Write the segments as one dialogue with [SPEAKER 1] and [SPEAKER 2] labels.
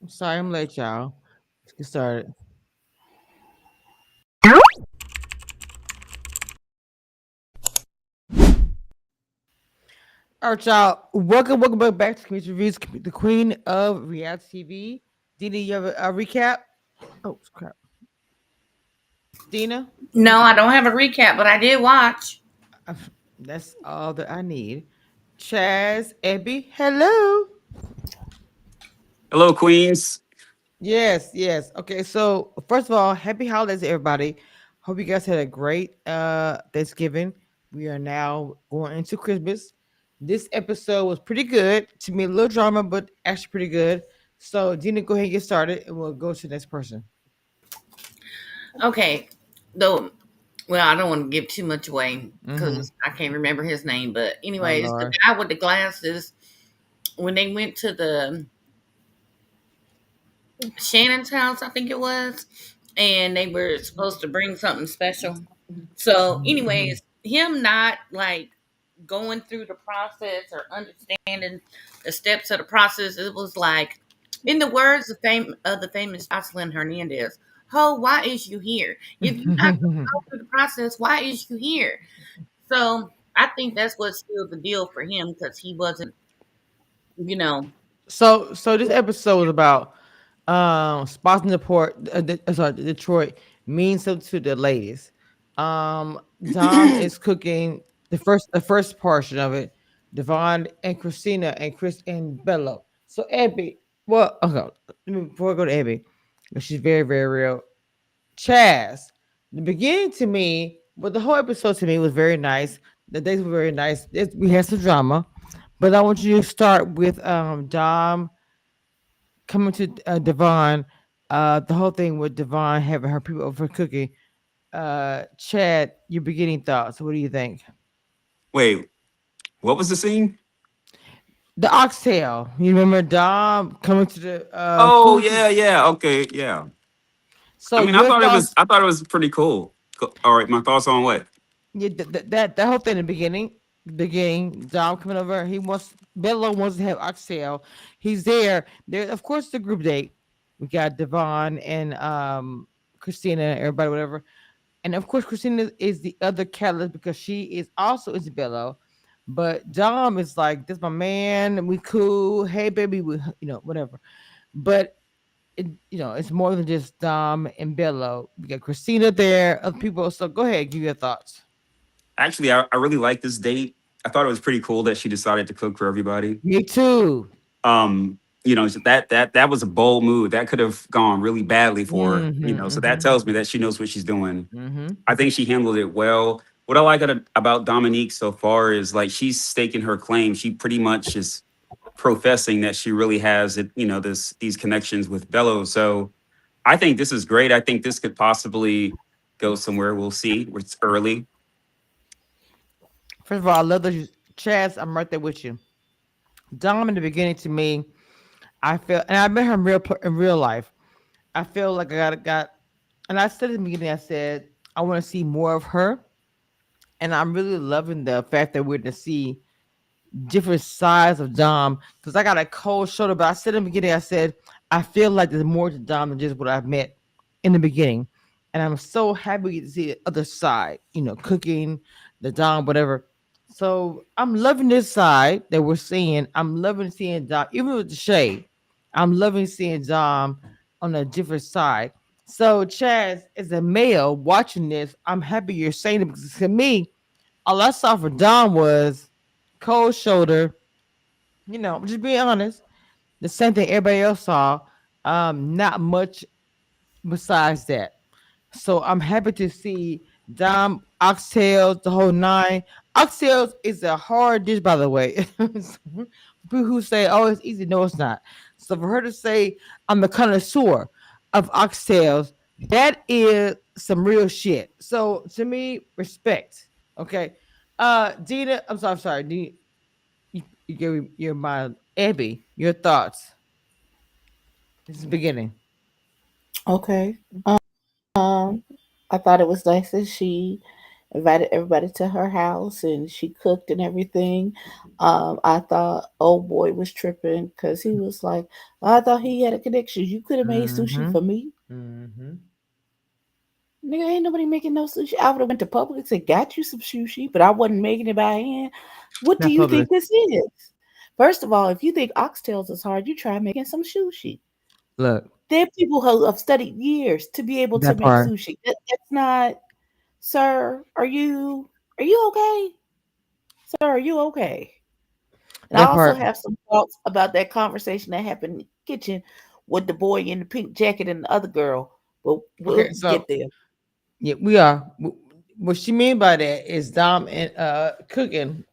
[SPEAKER 1] Sorry, I'm late, y'all. Let's get started. All right, y'all. Welcome back to Community Reviews, the queen of reality TV. Dina, you have a recap? Oh, crap. Dina?
[SPEAKER 2] No, I don't have a recap, but I did watch.
[SPEAKER 1] Uh, That's all that I need. Chaz, Abby, hello.
[SPEAKER 3] Hello, Queens.
[SPEAKER 1] Yes. Okay, so first of all, happy holidays, everybody. Hope you guys had a great Thanksgiving. We are now going into Christmas. This episode was pretty good. To me, a little drama, but actually pretty good. So, Dina, go ahead and get started, and we'll go to the next person.
[SPEAKER 2] Okay, though. Well, I don't want to give too much away
[SPEAKER 1] Mm-hmm.
[SPEAKER 2] because I can't remember his name. But
[SPEAKER 1] My
[SPEAKER 2] anyways, the
[SPEAKER 1] lord.
[SPEAKER 2] guy with the glasses, when they went to the Shannon's house, I think it was, and they were supposed to bring something special. So,
[SPEAKER 1] Mm-hmm.
[SPEAKER 2] anyways, him not like going through the process or understanding the steps of the process, it was like, in the words of the famous Jocelyn Hernandez, "Ho, why is you here? If you're not going to go through the process, why is you here?" So I think that's what sealed the deal for him because he wasn't, you know.
[SPEAKER 1] So this episode was about spots in the port. Sorry, Detroit means something to the ladies. Dom is cooking the first portion of it. Devon and Christina and Chris and Bello. So Abby, well, okay, before I go to Abby, 'cause she's very real. Chaz, the beginning to me, but the whole episode to me was very nice. The days were very nice. We had some drama, but I want you to start with Dom coming to Devon, the whole thing with Devon having her people over cooking. Chad, your beginning thoughts. What do you think?
[SPEAKER 3] Wait, what was the scene?
[SPEAKER 1] The oxtail. You remember Dom coming to the
[SPEAKER 3] Oh
[SPEAKER 1] food?
[SPEAKER 3] yeah. Okay, yeah. I
[SPEAKER 1] So
[SPEAKER 3] mean, I
[SPEAKER 1] your
[SPEAKER 3] thought it was
[SPEAKER 1] thoughts?
[SPEAKER 3] I thought it was pretty cool. All right, my thoughts on what?
[SPEAKER 1] Yeah, that whole thing in the beginning, Dom coming over. He wants Bello wants to have oxtail. He's there. There, of course, the group date. We got Devon and Christina, everybody, whatever. And of course, Christina is the other catalyst because she is also Isabella. But Dom is like, this my man. We cool. Hey, baby, whatever. But it's more than just Dom and Bello. We got Christina there, other people. So go ahead, give your thoughts.
[SPEAKER 3] Actually, I really like this date. I thought it was pretty cool that she decided to cook for everybody.
[SPEAKER 1] Me too.
[SPEAKER 3] So that was a bold move. That could have gone really badly for her, so that
[SPEAKER 1] Mm-hmm.
[SPEAKER 3] tells me that she knows what she's doing.
[SPEAKER 1] Mm-hmm.
[SPEAKER 3] I think she handled it well. What I like about Dominique so far is like she's staking her claim. She pretty much is professing that she really has it, these connections with Bello. So I think this is great. I think this could possibly go somewhere. We'll see. It's early.
[SPEAKER 1] First of all, I love the Chaz. I'm right there with you. Dom in the beginning to me, I felt, and I met her in real life. I feel like I got, and I said in the beginning, I said I want to see more of her, and I'm really loving the fact that we're to see different sides of Dom because I got a cold shoulder. But I said in the beginning, I said I feel like there's more to Dom than just what I've met in the beginning, and I'm so happy to see the other side. Cooking, the Dom, whatever. So I'm loving this side that we're seeing. I'm loving seeing Dom, even with the shade. I'm loving seeing Dom on a different side. So Chaz, as a male watching this, I'm happy you're saying it because to me, all I saw for Dom was cold shoulder. Just being honest. The same thing everybody else saw. Not much besides that. So I'm happy to see Dom oxtails, the whole nine. Oxtails is a hard dish, by the way. People who say, "Oh, it's easy," no, it's not. So for her to say, "I'm the connoisseur of oxtails," that is some real shit. So to me, respect. Okay, Dina, I'm sorry. You gave your mind, Abby. Your thoughts. This is the beginning.
[SPEAKER 4] Okay. Um, I thought it was nice that she invited everybody to her house, and she cooked and everything. I thought old boy was tripping because he was like, I thought he had a connection. You could have made sushi
[SPEAKER 1] Mm-hmm.
[SPEAKER 4] for me.
[SPEAKER 1] Mm-hmm.
[SPEAKER 4] Nigga, ain't nobody making no sushi. I would have went to Publix and got you some sushi, but I wasn't making it by hand. What do
[SPEAKER 1] Not
[SPEAKER 4] you think
[SPEAKER 1] public.
[SPEAKER 4] this is? First of all, if you think oxtails is hard, you try making some sushi.
[SPEAKER 1] Look,
[SPEAKER 4] There are people who have studied years to be able to
[SPEAKER 1] that
[SPEAKER 4] make
[SPEAKER 1] part.
[SPEAKER 4] sushi. That's not, sir. Are you okay? Sir, are you okay? And I
[SPEAKER 1] That
[SPEAKER 4] also
[SPEAKER 1] part.
[SPEAKER 4] have some thoughts about that conversation that happened in the kitchen with the boy in the pink jacket and the other girl. But we'll
[SPEAKER 1] Okay,
[SPEAKER 4] get
[SPEAKER 1] so
[SPEAKER 4] there.
[SPEAKER 1] yeah, we are. What she mean by that is Dom and cooking,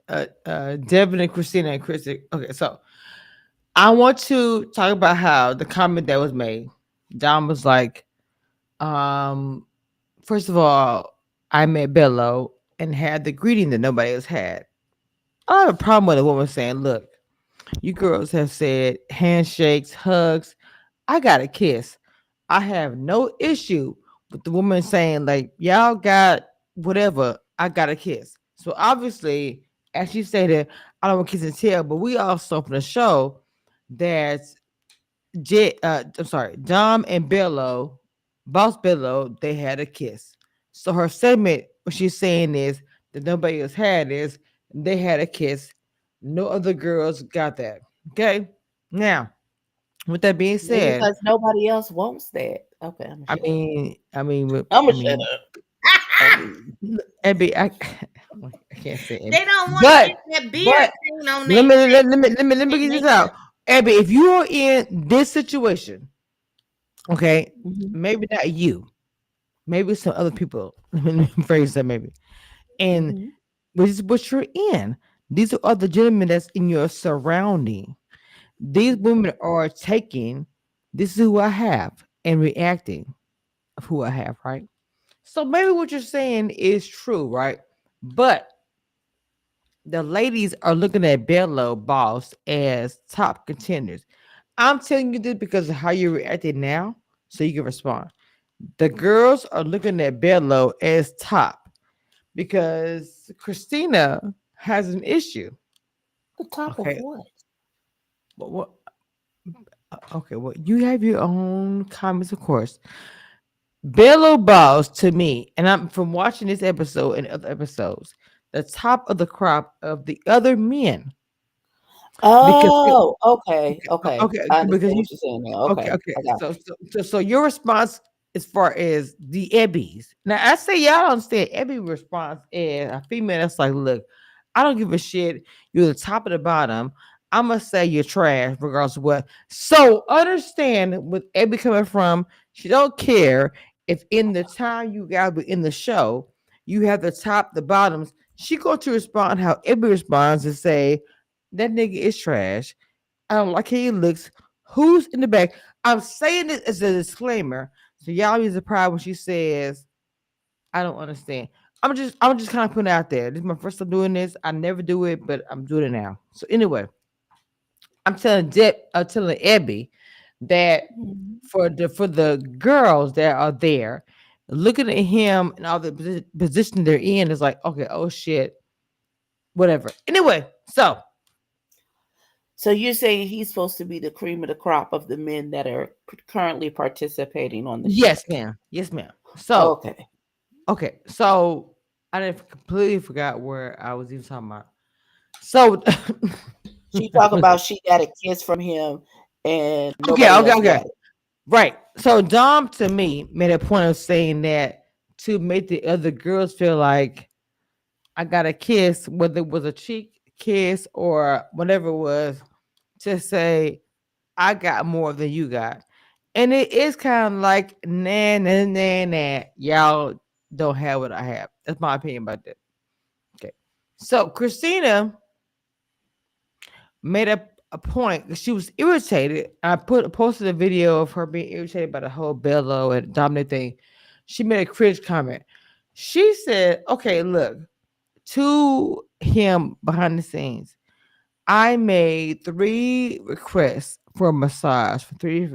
[SPEAKER 1] Devin and Christina and Chrissy. Okay, so I want to talk about how the comment that was made. Dom was like, um, first of all, I met Bello and had the greeting that nobody else had. I have a problem with a woman saying, look, you girls have said handshakes, hugs. I got a kiss. I have no issue with the woman saying, like, y'all got whatever. I got a kiss. So obviously, as she stated, I don't want kiss and tell, but we also from the show that I'm sorry, Dom and Bello, Boss Bello, they had a kiss. So her segment, what she's saying is that nobody else had is they had a kiss. No other girls got that. Okay. Now, with that being
[SPEAKER 4] Maybe
[SPEAKER 1] said,
[SPEAKER 4] because nobody else wants that. Okay, I'm gonna
[SPEAKER 1] I
[SPEAKER 4] shut up.
[SPEAKER 1] mean, I mean,
[SPEAKER 4] I'm
[SPEAKER 1] I
[SPEAKER 4] gonna shut
[SPEAKER 1] mean,
[SPEAKER 4] up. I mean,
[SPEAKER 1] Abby, I can't say Abby,
[SPEAKER 2] They don't want to
[SPEAKER 1] but
[SPEAKER 2] get that beard
[SPEAKER 1] but
[SPEAKER 2] stain on
[SPEAKER 1] let
[SPEAKER 2] their
[SPEAKER 1] me let me get this
[SPEAKER 2] makeup.
[SPEAKER 1] out, Abby. If you are in this situation, okay,
[SPEAKER 4] mhm,
[SPEAKER 1] maybe not you, maybe some other people. Let me phrase that maybe, and
[SPEAKER 4] mhm,
[SPEAKER 1] which is what you're in. These are other gentlemen that's in your surrounding. These
[SPEAKER 4] mhm.
[SPEAKER 1] women are taking this is who I have and reacting of who I have, right? So maybe what you're saying is true, right? But the ladies are looking at Bello Boss as top contenders. I'm telling you this because of how you're reacting now, so you can respond. The girls are looking at Bello as top because Christina has an issue.
[SPEAKER 4] The top of
[SPEAKER 1] Okay,
[SPEAKER 4] what?
[SPEAKER 1] what? Okay, well, you have your own comments, of course. Bello Boss to me, and I'm from watching this episode and other episodes, the top of the crop of the other men because
[SPEAKER 4] Oh, okay, okay.
[SPEAKER 1] okay,
[SPEAKER 4] I
[SPEAKER 1] because
[SPEAKER 4] understand
[SPEAKER 1] you
[SPEAKER 4] what you're saying now.
[SPEAKER 1] okay,
[SPEAKER 4] Okay,
[SPEAKER 1] okay.
[SPEAKER 4] I got
[SPEAKER 1] So your response as far as the Ebbies. Now I say y'all don't understand Ebby response is a female that's like, look, I don't give a shit. You're the top of the bottom. I'm gonna say you're trash, regardless of what. So understand with Ebby coming from, she don't care if in the time you guys were in the show, you have the top, the bottoms. She going to respond how Ebby responds and say, that nigga is trash. I don't like how he looks. Who's in the back? I'm saying this as a disclaimer, so y'all be surprised when she says, "I don't understand." I'm just kind of putting it out there. This is my first time doing this. I never do it, but I'm doing it now. So anyway, I'm telling Abby that
[SPEAKER 4] you.
[SPEAKER 1] for the girls that are there, looking at him and all the position they're in is like, okay, oh shit, whatever. Anyway, so
[SPEAKER 4] So you're saying he's supposed to be the cream of the crop of the men that are currently participating on the show?
[SPEAKER 1] yes, ma'am. Yes, ma'am. So
[SPEAKER 4] Okay.
[SPEAKER 1] okay, so I didn't completely forgot where I was even talking about. So
[SPEAKER 4] She talking about she got a kiss from him and
[SPEAKER 1] okay,
[SPEAKER 4] nobody
[SPEAKER 1] okay,
[SPEAKER 4] else
[SPEAKER 1] okay.
[SPEAKER 4] got it.
[SPEAKER 1] Right. So Dom to me made a point of saying that to make the other girls feel like I got a kiss, whether it was a cheek kiss or whatever it was, to say I got more than you got. And it is kind of like nah nah nah nah. Y'all don't have what I have. That's my opinion about that. Okay. So Christina made a point 'cause she was irritated. I posted a video of her being irritated by the whole Bello and Dominic thing. She made a cringe comment. She said, "Okay, look, to him behind the scenes, I made 3 requests for a massage for 3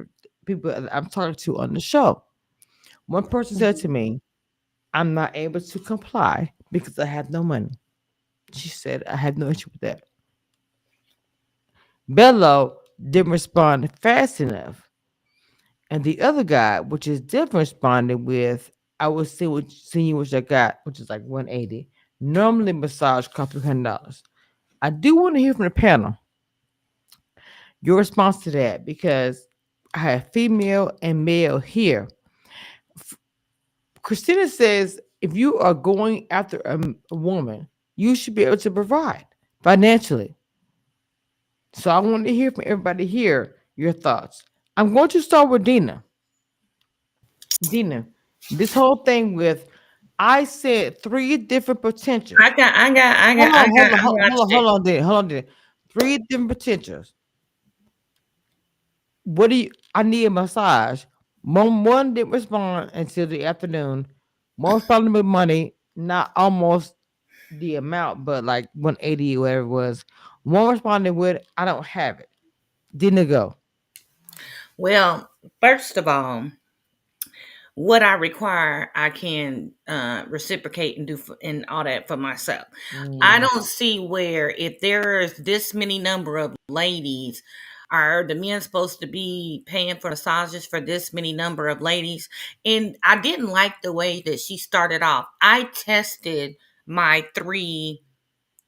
[SPEAKER 1] people that I'm talking to on the show. One person said to
[SPEAKER 4] Mhm.
[SPEAKER 1] me, I'm not able to comply because I have no money. She said, I have no issue with that. Bello didn't respond fast enough. And the other guy, which is different, responded with, I will see you what I got, which is like 180. Normally massage costs $100. I do want to hear from the panel your response to that because I have female and male here. Christina says if you are going after a woman, you should be able to provide financially. So I want to hear from everybody here your thoughts. I'm going to start with Dina. Dina, this whole thing with I said three different potentials.
[SPEAKER 2] I watched it.
[SPEAKER 1] Hold on, Dina. Three different potentials. What do you? I need a massage. One didn't respond until the afternoon. One responded with money, not almost the amount, but like 180 or whatever it was. One responded with, I don't have it. Didn't go.
[SPEAKER 2] Well, first of all, what I require, I can reciprocate and do and all that for myself. I
[SPEAKER 1] Mm,
[SPEAKER 2] don't see where if there is this many number of ladies, are the men supposed to be paying for massages for this many number of ladies? And I didn't like the way that she started off. I tested my three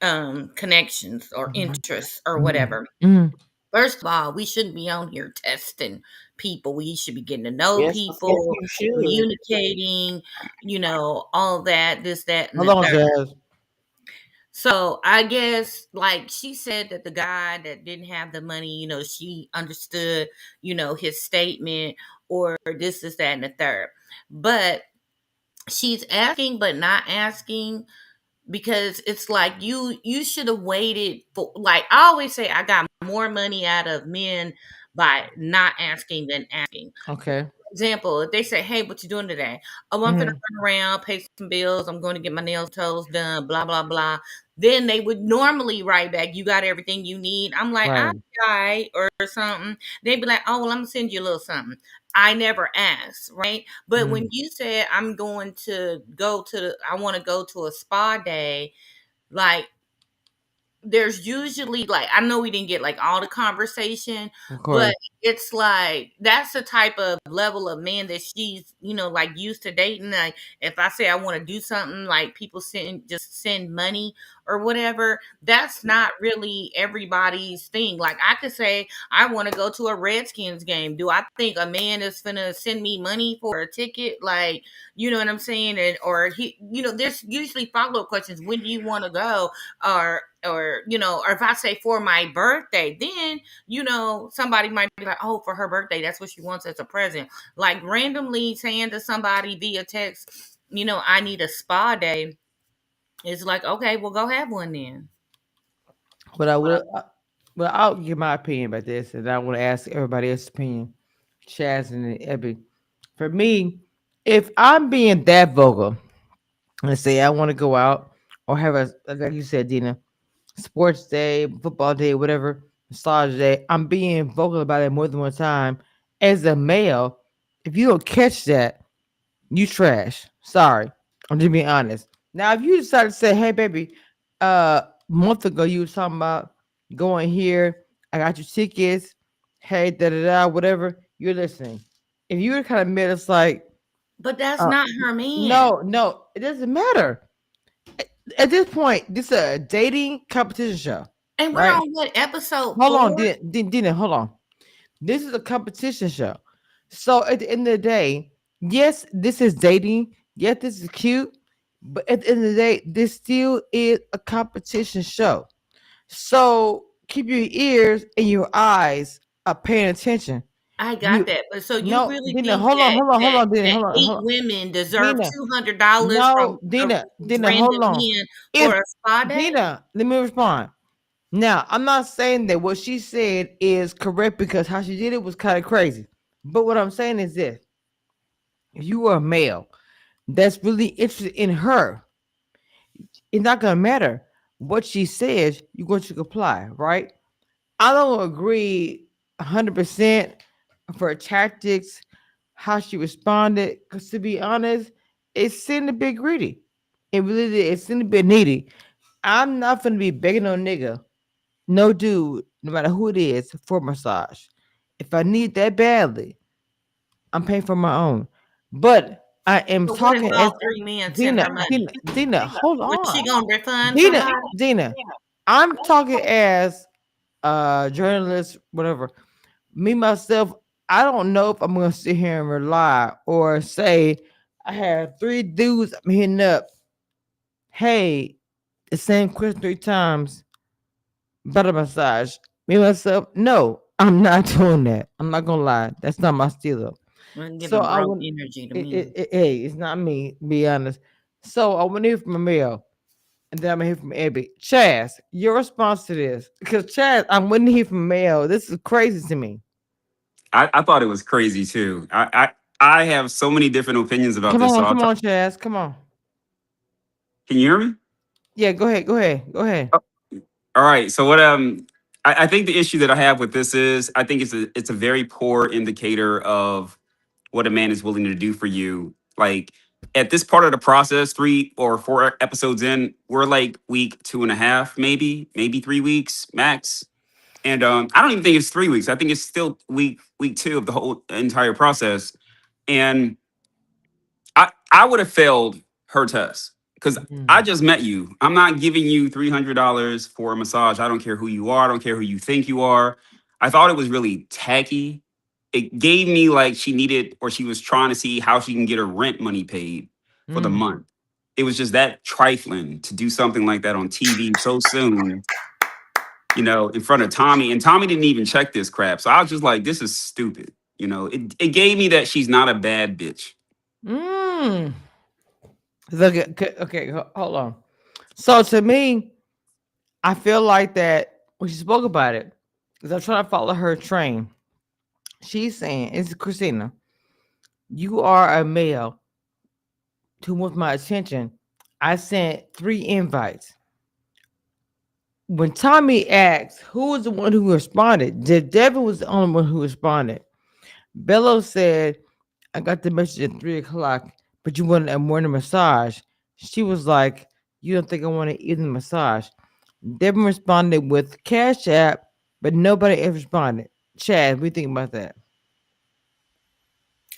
[SPEAKER 2] connections or
[SPEAKER 1] mhm,
[SPEAKER 2] interests or
[SPEAKER 1] mhm,
[SPEAKER 2] whatever.
[SPEAKER 1] mhm.
[SPEAKER 2] First of all, we shouldn't be on here testing people. We should be getting to know
[SPEAKER 4] Yes,
[SPEAKER 2] people,
[SPEAKER 4] you should.
[SPEAKER 2] communicating, all that, this, that, and
[SPEAKER 1] Hold
[SPEAKER 2] the
[SPEAKER 1] on,
[SPEAKER 2] third.
[SPEAKER 1] Jazz.
[SPEAKER 2] So I guess, like she said, that the guy that didn't have the money, she understood, his statement or this, that, and the third. But she's asking, but not asking because it's like you should have waited for, like I always say, I got more money out of men by not asking than asking.
[SPEAKER 1] Okay.
[SPEAKER 2] Example, if they say, hey, what you doing today? Oh, I'm finna
[SPEAKER 1] Mhm.
[SPEAKER 2] run around, pay some bills, I'm going to get my nails, toes done, blah blah blah. Then they would normally write back, you got everything you need. I'm like, I
[SPEAKER 1] Right.
[SPEAKER 2] right or something. They'd be like, oh well, I'm gonna send you a little something. I never asked, right? But when
[SPEAKER 1] Mhm.
[SPEAKER 2] you said I'm going to go to I want to go to a spa day, like there's usually, like, I know we didn't get like all the conversation,
[SPEAKER 1] Of
[SPEAKER 2] but
[SPEAKER 1] course.
[SPEAKER 2] it's like that's the type of level of man that she's, like used to dating. Like if I say I want to do something, like people send money or whatever, that's not really everybody's thing. Like I could say I want to go to a Redskins game. Do I think a man is gonna send me money for a ticket? Like, you know what I'm saying? And or he, there's usually follow up questions. When do you want to go? Or if I say for my birthday, then somebody might be like, oh, for her birthday, that's what she wants as a present. Like randomly saying to somebody via text, I need a spa day. It's like, okay, well, go have one then.
[SPEAKER 1] But I will. Well, I'll give my opinion about this, and I want to ask everybody else's opinion. Chaz and Ebby. For me, if I'm being that vocal and say I want to go out or have a like you said, Dina, sports day, football day, whatever, massage day, I'm being vocal about it more than one time. As a male, if you don't catch that, you trash. Sorry. I'm just being honest. Now, if you decide to say, hey, baby, a month ago you was talking about going here, I got your tickets, hey, da da da, whatever, you're listening. If you were kind of made us like,
[SPEAKER 2] But that's
[SPEAKER 1] uh,
[SPEAKER 2] not her man.
[SPEAKER 1] no, no, it doesn't matter. At this point, this is a dating competition show,
[SPEAKER 2] And we're
[SPEAKER 1] right?
[SPEAKER 2] on what, episode
[SPEAKER 1] Hold on,
[SPEAKER 2] 4?
[SPEAKER 1] Dina, hold on. This is a competition show. So at the end of the day, yes, this is dating. Yes, this is cute. But at the end of the day, this still is a competition show. So keep your ears and your eyes up paying attention.
[SPEAKER 2] I got
[SPEAKER 1] You
[SPEAKER 2] that. But so you
[SPEAKER 1] no,
[SPEAKER 2] really
[SPEAKER 1] Dina,
[SPEAKER 2] think
[SPEAKER 1] hold on,
[SPEAKER 2] that
[SPEAKER 1] hold on, hold
[SPEAKER 2] that
[SPEAKER 1] on, Dina,
[SPEAKER 2] that
[SPEAKER 1] hold on,
[SPEAKER 2] eight
[SPEAKER 1] hold on.
[SPEAKER 2] women deserve
[SPEAKER 1] Dina,
[SPEAKER 2] $200 from
[SPEAKER 1] no,
[SPEAKER 2] these
[SPEAKER 1] Dina, hold
[SPEAKER 2] random
[SPEAKER 1] on.
[SPEAKER 2] men for
[SPEAKER 1] If
[SPEAKER 2] a spa day?
[SPEAKER 1] Dina, let me respond. Now, I'm not saying that what she said is correct because how she did it was kind of crazy. But what I'm saying is this: if you are a male that's really interested in her, it's not gonna matter what she says. You're going to comply, right? I don't agree 100% for her tactics, how she responded. Because to be honest, It seemed a bit greedy. It really did. It seemed a bit needy. I'm not gonna be begging no nigga, no dude, no matter who it is, for a massage. If I need that badly, I'm paying for my own. But I am
[SPEAKER 2] But what if
[SPEAKER 1] talking as
[SPEAKER 2] all three men send
[SPEAKER 1] Dina,
[SPEAKER 2] her money?
[SPEAKER 1] Dina, hold
[SPEAKER 2] Was she
[SPEAKER 1] on.
[SPEAKER 2] gonna refund
[SPEAKER 1] Dina,
[SPEAKER 2] somebody?
[SPEAKER 1] Dina. I'm talking as a journalist, whatever. Me myself, I don't know if I'm gonna sit here and rely or say I have three dudes I'm hitting up. Hey, the same question three times. Better massage. Me myself, no, I'm not doing that. I'm not gonna lie. That's not my stilo.
[SPEAKER 2] Well,
[SPEAKER 1] So
[SPEAKER 2] giving
[SPEAKER 1] I
[SPEAKER 2] broke
[SPEAKER 1] would.
[SPEAKER 2] energy to me.
[SPEAKER 1] Hey, it's not me. Be honest. So I want to hear from Emil, and then I'm gonna hear from Abby. Chaz, your response to this? Because Chaz, I'm waiting to hear from Mel. This is crazy to me.
[SPEAKER 3] I thought it was crazy too. I have so many different opinions about this. So
[SPEAKER 1] Come on, Chaz, come on.
[SPEAKER 3] can you hear me?
[SPEAKER 1] Yeah, go ahead, go ahead, go ahead.
[SPEAKER 3] Oh, all right. So what I think the issue that I have with this is I think it's a very poor indicator of what a man is willing to do for you. Like at this part of the process, 3 or 4 episodes in, we're like week 2.5, maybe 3 weeks max. And I don't even think it's 3 weeks. I think it's still week 2 of the whole entire process. And I would have failed her test because I
[SPEAKER 1] Mm,
[SPEAKER 3] just met you. I'm not giving you $300 for a massage. I don't care who you are. I don't care who you think you are. I thought it was really tacky. It gave me like she needed or she was trying to see how she can get her rent money paid for the
[SPEAKER 1] mm.
[SPEAKER 3] month. It was just that trifling to do something like that on TV so soon, in front of Tommy. And Tommy didn't even check this crap. So I was just like, this is stupid. It gave me that she's not a bad bitch.
[SPEAKER 1] Mm. Look, okay, hold on. So to me, I feel like that when she spoke about it, because I'm trying to follow her train. She's saying, "It's Christina. You are a male who wants my attention. I sent 3 invites. When Tommy asked who was the one who responded, Devin was the only one who responded. Bello said, I got the message at 3 o'clock, but you wanted a morning massage. She was like, you don't think I want an evening massage? Devin responded with Cash App, but nobody else responded. Chad, what do you think about that?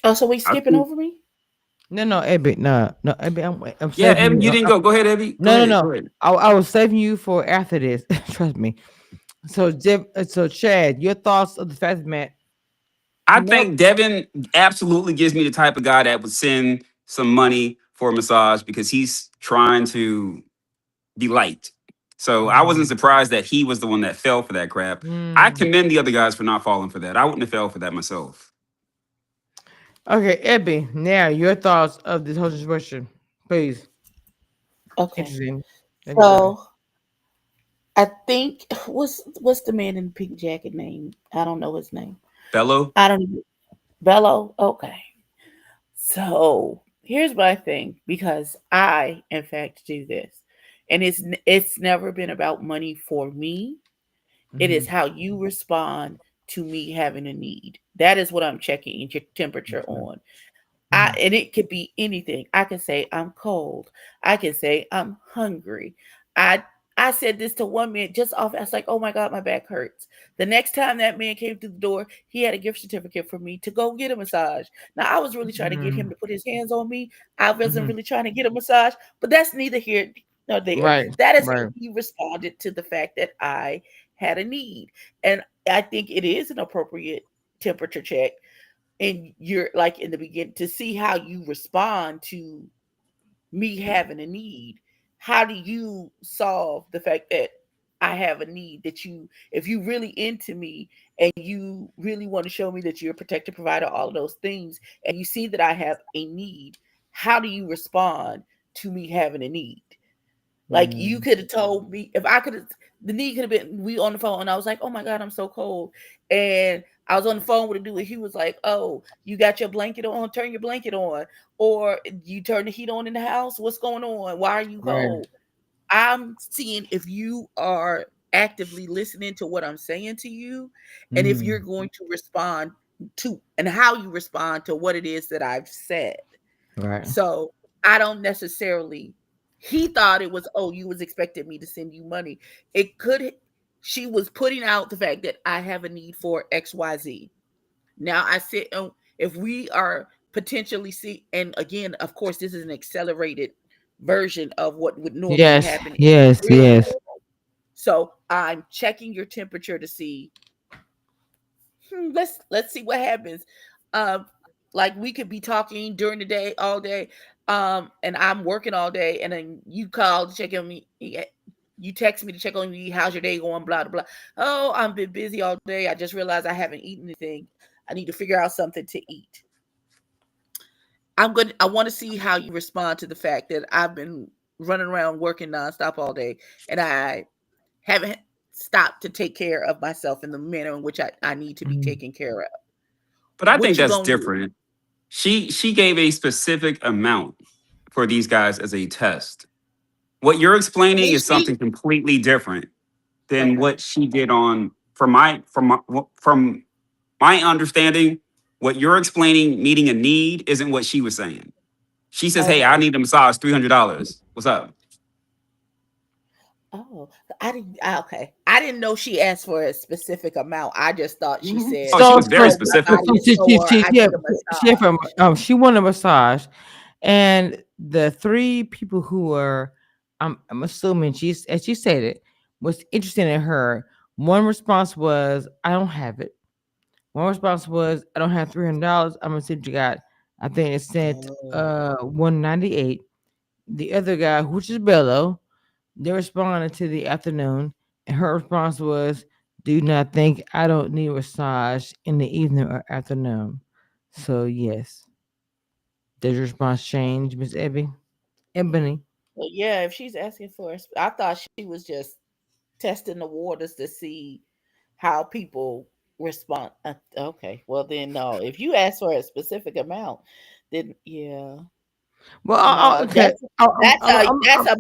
[SPEAKER 4] Oh, so we
[SPEAKER 3] I
[SPEAKER 4] skipping
[SPEAKER 3] think,
[SPEAKER 4] over me?
[SPEAKER 1] No, Abby, no, Abby, I'm
[SPEAKER 3] yeah,
[SPEAKER 1] saving
[SPEAKER 3] Evan,
[SPEAKER 1] you.
[SPEAKER 3] you didn't go. Go ahead, Evie. Go ahead.
[SPEAKER 1] No.
[SPEAKER 3] Go ahead.
[SPEAKER 1] I was saving you for after this. Trust me. So Chad, your thoughts of the fact that man,
[SPEAKER 3] I
[SPEAKER 1] no,
[SPEAKER 3] think Devin absolutely gives me the type of guy that would send some money for a massage because he's trying to be liked. So I wasn't
[SPEAKER 1] mm,
[SPEAKER 3] surprised that he was the one that fell for that crap. I
[SPEAKER 1] mm.
[SPEAKER 3] commend the other guys for not falling for that. I wouldn't have fell for that myself.
[SPEAKER 1] Okay, Abby, now your thoughts of this whole situation, please.
[SPEAKER 4] Okay.
[SPEAKER 1] Interesting. Let me go.
[SPEAKER 4] So I think what's the man in the pink jacket name? I don't know his name.
[SPEAKER 3] Bello,
[SPEAKER 4] I don't even Bello. Okay. So here's my thing because I, in fact, do this, and it's never been about money for me. It is
[SPEAKER 1] Mhm,
[SPEAKER 4] how you respond to me having a need. That is what I'm checking your temperature
[SPEAKER 1] okay,
[SPEAKER 4] on.
[SPEAKER 1] mhm,
[SPEAKER 4] And it could be anything. I can say I'm cold. I can say I'm hungry. I I said this to one man just off. I was like, "Oh my god, my back hurts." The next time that man came through the door, he had a gift certificate for me to go get a massage. Now I was really trying to get him
[SPEAKER 1] mhm,
[SPEAKER 4] to put his hands on me. I wasn't
[SPEAKER 1] mhm.
[SPEAKER 4] really trying to get a massage, but that's neither here nor there.
[SPEAKER 1] Right,
[SPEAKER 4] That is how
[SPEAKER 1] right.
[SPEAKER 4] he responded to the fact that I had a need, and I think it is an appropriate temperature check and you're like in the beginning to see how you respond to me having a need. How do you solve the fact that I have a need that you, if you really into me and you really want to show me that you're a protector provider, all of those things, and you see that I have a need, how do you respond to me having a need? Like you
[SPEAKER 1] Mm,
[SPEAKER 4] could have told me if I could have the need could have been we on the phone and I was like, oh my God, I'm so cold. And I was on the phone with a dude and he was like, oh, you got your blanket on, turn your blanket on. Or you turn the heat on in the house. What's going on? Why are you
[SPEAKER 1] right.
[SPEAKER 4] cold? I'm seeing if you are actively listening to what I'm saying to you and if you're
[SPEAKER 1] Mm,
[SPEAKER 4] going to respond to and how you respond to what it is that I've said.
[SPEAKER 1] right.
[SPEAKER 4] So I don't necessarily. He thought it was, oh, you was expecting me to send you money. It could. She was putting out the fact that I have a need for XYZ. Now I sit on, if we are potentially see, and again, of course, this is an accelerated version of what would normally
[SPEAKER 1] Yes,
[SPEAKER 4] happen in
[SPEAKER 1] yes,
[SPEAKER 4] the real
[SPEAKER 1] yes.
[SPEAKER 4] world. So I'm checking your temperature to see, let's see what happens. Um, like we could be talking during the day all day, and I'm working all day, and then you call to check on me. You text me to check on me. How's your day going? Blah blah blah. Oh, I've been busy all day. I just realized I haven't eaten anything. I need to figure out something to eat. I want to see how you respond to the fact that I've been running around working nonstop all day, and I haven't stopped to take care of myself in the manner in which I need to be
[SPEAKER 1] Mhm.
[SPEAKER 4] taken care of.
[SPEAKER 3] But I think
[SPEAKER 4] What you
[SPEAKER 3] that's
[SPEAKER 4] gonna do?
[SPEAKER 3] different. She gave a specific amount for these guys as a test. What you're explaining
[SPEAKER 4] Did
[SPEAKER 3] is
[SPEAKER 4] she?
[SPEAKER 3] something completely different than
[SPEAKER 4] Okay.
[SPEAKER 3] what she did on from my understanding. What you're explaining, meeting a need, isn't what she was saying. She says, "Hey, I
[SPEAKER 4] Okay.
[SPEAKER 3] need a massage, $300. What's up?"
[SPEAKER 4] Oh, I didn't. Okay, I didn't know she asked for a specific amount. I just thought she said,
[SPEAKER 3] Oh, she
[SPEAKER 1] So,
[SPEAKER 3] was very
[SPEAKER 1] so,
[SPEAKER 4] "Oh, my
[SPEAKER 3] specific.
[SPEAKER 4] body is sore. I
[SPEAKER 1] yeah,
[SPEAKER 4] need a
[SPEAKER 1] she had from
[SPEAKER 4] massage."
[SPEAKER 1] she wanted a massage, and the three people who were, I'm assuming she's as she stated, was interested in her. One response was, "I don't have it." One response was, "I don't have $300. I'm gonna see what you got." I think it said
[SPEAKER 4] Oh,
[SPEAKER 1] 198. The other guy, which is Bello, they responded to the afternoon, and her response was, "Do not think I don't need massage in the evening or afternoon." So yes, does your response change, Miss Ebony?
[SPEAKER 4] well, yeah. If she's asking for, I thought she was just testing the waters to see how people respond. Okay, well then, no. If you ask for a specific amount, then yeah,
[SPEAKER 1] Well,
[SPEAKER 4] no.
[SPEAKER 1] okay.
[SPEAKER 4] That's a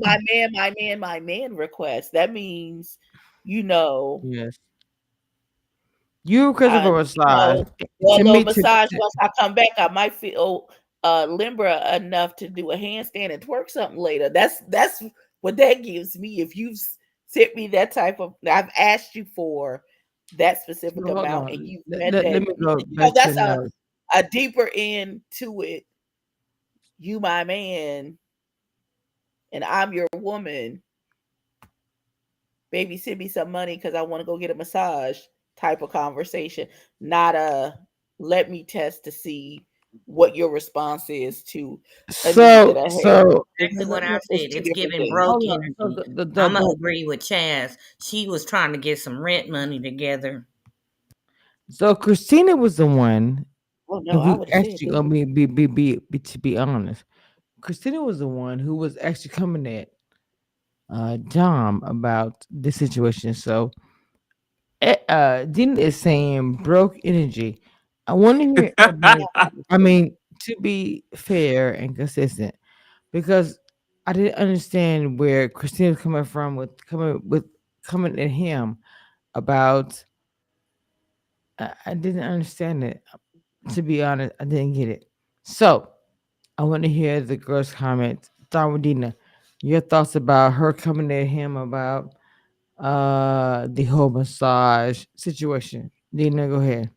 [SPEAKER 4] my man request. That means, you know,
[SPEAKER 1] Yes, you requested for
[SPEAKER 4] you
[SPEAKER 1] massage.
[SPEAKER 4] know, one
[SPEAKER 1] To
[SPEAKER 4] little
[SPEAKER 1] me,
[SPEAKER 4] massage. Once I come back, I might feel limber enough to do a handstand and twerk something later. That's what that gives me. If you've sent me that type of, I've asked you for that specific
[SPEAKER 1] hold
[SPEAKER 4] amount, and
[SPEAKER 1] on.
[SPEAKER 4] you've met
[SPEAKER 1] Let
[SPEAKER 4] that.
[SPEAKER 1] me go
[SPEAKER 4] You know,
[SPEAKER 1] back to the
[SPEAKER 4] that's
[SPEAKER 1] notes.
[SPEAKER 4] a deeper end to it. You my man, and I'm your woman. Baby, send me some money because I want to go get a massage type of conversation, not a let me test to see what your response is to a need that
[SPEAKER 1] So,
[SPEAKER 4] I have.
[SPEAKER 1] so
[SPEAKER 2] Exactly what I
[SPEAKER 4] It's
[SPEAKER 2] said.
[SPEAKER 4] two
[SPEAKER 2] It's
[SPEAKER 4] different
[SPEAKER 2] giving
[SPEAKER 4] things.
[SPEAKER 2] broke
[SPEAKER 1] hold on. So
[SPEAKER 2] energy. I'm gonna
[SPEAKER 1] the
[SPEAKER 2] agree with Chaz. She was trying to get some rent money together.
[SPEAKER 1] so Christina was the one.
[SPEAKER 4] Well, no,
[SPEAKER 1] If
[SPEAKER 4] I
[SPEAKER 1] we
[SPEAKER 4] would have said
[SPEAKER 1] actually
[SPEAKER 4] that.
[SPEAKER 1] gonna to be honest, Christina was the one who was actually coming at Dom about this situation. So Dean is saying broke energy. I want to hear Ebony. I mean, to be fair and consistent, because I didn't understand where Christina's coming from with coming at him about. I didn't understand it. To be honest, I didn't get it. So I want to hear the girl's comment. Darwadina, your thoughts about her coming at him about the whole massage situation. Dina, go ahead.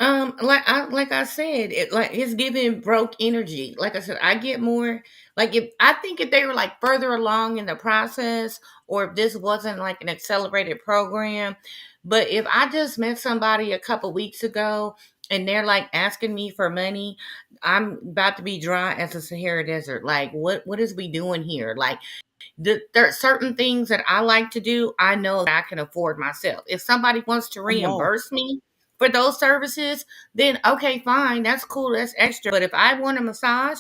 [SPEAKER 2] Like I said, it's giving broke energy. Like I said, I get more. Like if I think if they were like further along in the process, or if this wasn't like an accelerated program, but if I just met somebody a couple weeks ago and they're like asking me for money, I'm about to be dry as a Sahara Desert. Like what is we doing here? Like there are certain things that I like to do. I know that I can afford myself. If somebody wants to
[SPEAKER 4] Come on.
[SPEAKER 2] reimburse me for those services, then okay, fine, that's cool, that's extra. But if I want a massage,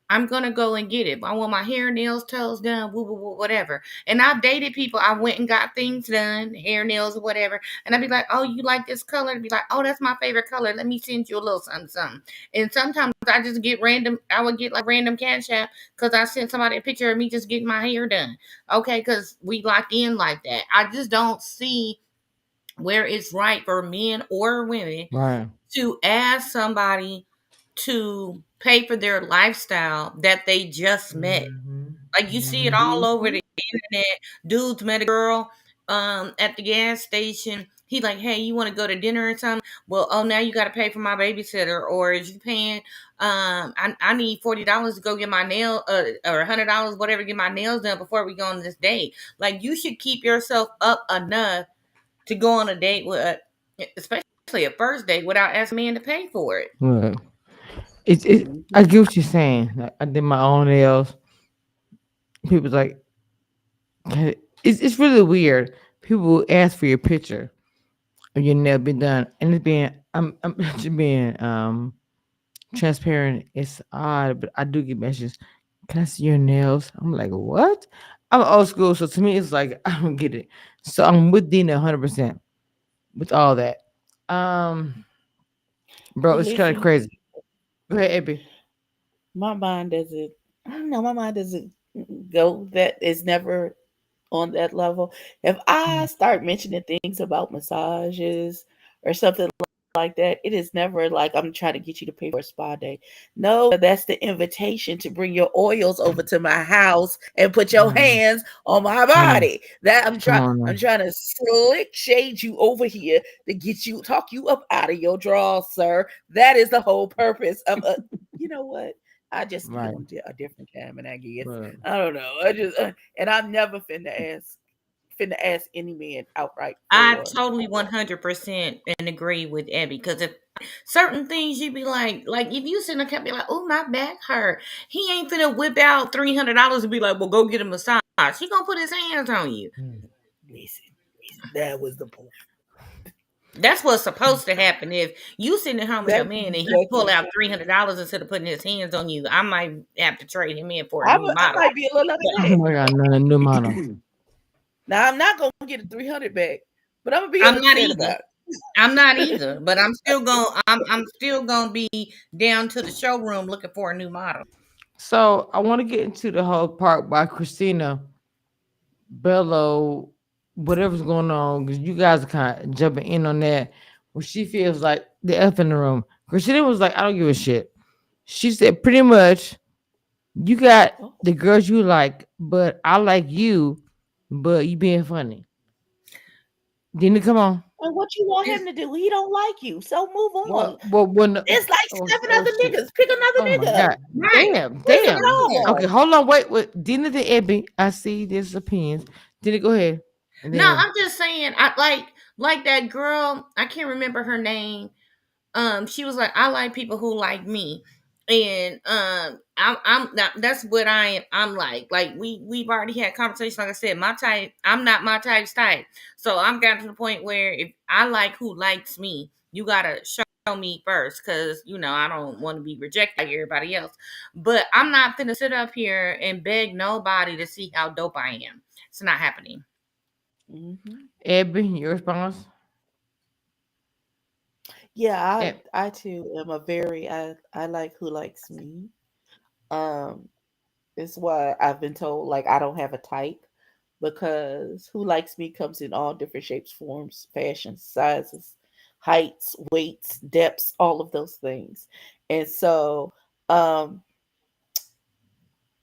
[SPEAKER 2] I'm gonna go and get it. If I want my hair, nails, toes done, woo, woo, woo, whatever. And I've dated people. I went and got things done, hair, nails, or whatever. And I'd be like, "Oh, you like this color?" I'd be like, "Oh, that's my favorite color. Let me send you a little something, something." And sometimes I just get random. I would get like random cash app because I sent somebody a picture of me just getting my hair done. Okay, because we locked in like that. I just don't see where it's right for men or women
[SPEAKER 1] Right.
[SPEAKER 2] to ask somebody to pay for their lifestyle that they just met.
[SPEAKER 1] Mhm.
[SPEAKER 2] Like you see it all over
[SPEAKER 4] Mhm.
[SPEAKER 2] the internet. Dudes met a girl at the gas station. He like, hey, you want to go to dinner or something? Well, oh, now you got to pay for my babysitter, or is you paying? I need $40 to go get my nail, or $100, whatever, get my nails done before we go on this date. Like you should keep yourself up enough to go on a date with, especially a first date, without asking a man to pay for it.
[SPEAKER 1] Right. It. I
[SPEAKER 4] Mhm.
[SPEAKER 1] get what you're saying. Like, I did my own nails. People's like, it's really weird. People will ask for your picture of your nail be done, and it's being I'm just being transparent. It's odd, but I do get messages. Can I see your nails? I'm like, what? I'm old school, so to me, it's like I don't get it. So I'm with Dina 100% with all that. Um, bro,
[SPEAKER 4] And
[SPEAKER 1] it's kind of
[SPEAKER 4] listen,
[SPEAKER 1] crazy. Go ahead, Abby.
[SPEAKER 4] my mind doesn't. I don't know. My mind doesn't go. That is never on that level. If I start mentioning things about massages or something like that, it is never like I'm trying to get you to pay for a spa day. No, that's the invitation to bring your oils over to my house and put your
[SPEAKER 1] Mm,
[SPEAKER 4] hands on my
[SPEAKER 1] come on,
[SPEAKER 4] body. That
[SPEAKER 1] come on,
[SPEAKER 4] I'm
[SPEAKER 1] now.
[SPEAKER 4] trying to slick shade you over here to get you talk you up out of your drawers, sir. That is the whole purpose of you know what? I just be
[SPEAKER 1] Right,
[SPEAKER 4] on a different time, and I guess
[SPEAKER 1] but
[SPEAKER 4] I don't know. I just and I'm never finna ask any man outright
[SPEAKER 2] I
[SPEAKER 4] for.
[SPEAKER 2] totally 100% and agree with Abby, because if certain things you be like if you sit in a cafe be like, oh, my back hurt, he ain't finna whip out $300 and be like, well, go get a massage. He gonna put his hands on you.
[SPEAKER 1] mm,
[SPEAKER 4] Listen, that was the point.
[SPEAKER 2] That's what's supposed to happen. If you sitting at home with your
[SPEAKER 4] That's
[SPEAKER 2] man and he pull
[SPEAKER 4] exactly.
[SPEAKER 2] out $300 instead of putting his hands on you, I might have to trade him in for a new
[SPEAKER 4] I
[SPEAKER 2] model.
[SPEAKER 4] might be a little
[SPEAKER 2] But
[SPEAKER 1] oh
[SPEAKER 4] upset.
[SPEAKER 1] my god, no, no, new model.
[SPEAKER 4] Now I'm not gonna get a 300 back, but I'm gonna be
[SPEAKER 2] I'm not
[SPEAKER 4] upset
[SPEAKER 2] either.
[SPEAKER 4] about
[SPEAKER 2] I'm not either. But I'm still gonna be down to the showroom looking for a new model.
[SPEAKER 1] So I want to get into the whole part by Christina Bello, whatever's going on, because you guys are kind of jumping in on that. When she feels like the F in the room, Christina was like, I don't give a shit. She said pretty much, you got
[SPEAKER 4] it.
[SPEAKER 1] the girls you like, but I like you, but you being funny. Didn't come on?
[SPEAKER 4] And what you want
[SPEAKER 2] It's
[SPEAKER 4] him to do? He don't like you, so move on.
[SPEAKER 1] Well, when
[SPEAKER 4] It's like
[SPEAKER 1] oh,
[SPEAKER 4] seven
[SPEAKER 1] oh
[SPEAKER 4] other
[SPEAKER 1] shit.
[SPEAKER 4] niggas. Pick
[SPEAKER 1] Oh my
[SPEAKER 4] another nigga.
[SPEAKER 1] god.
[SPEAKER 2] right.
[SPEAKER 1] Damn,
[SPEAKER 4] What's the
[SPEAKER 1] damn. Okay,
[SPEAKER 4] problem?
[SPEAKER 1] hold on, wait. Dina the Ebby. I see this opinions. Did it go ahead? And
[SPEAKER 2] No,
[SPEAKER 1] then
[SPEAKER 2] I'm just saying. I like that girl. I can't remember her name. She was like, I like people who like me, and I'm not, that's what I am. I'm like we've already had conversations. Like I said, my type, I'm not my type's type. So I'm got to the point where if I like who likes me, you gotta show me first, because I don't want to be rejected like everybody else. But I'm not gonna sit up here and beg nobody to see how dope I am. It's not happening.
[SPEAKER 4] Hmm.
[SPEAKER 1] Ebby, your response?
[SPEAKER 4] Yeah,
[SPEAKER 1] Eb-
[SPEAKER 4] I too am a very I like who likes me. Um, it's why I've been told like I don't have a type because who likes me comes in all different shapes, forms, fashions, sizes, heights, weights, depths, all of those things. And so, um,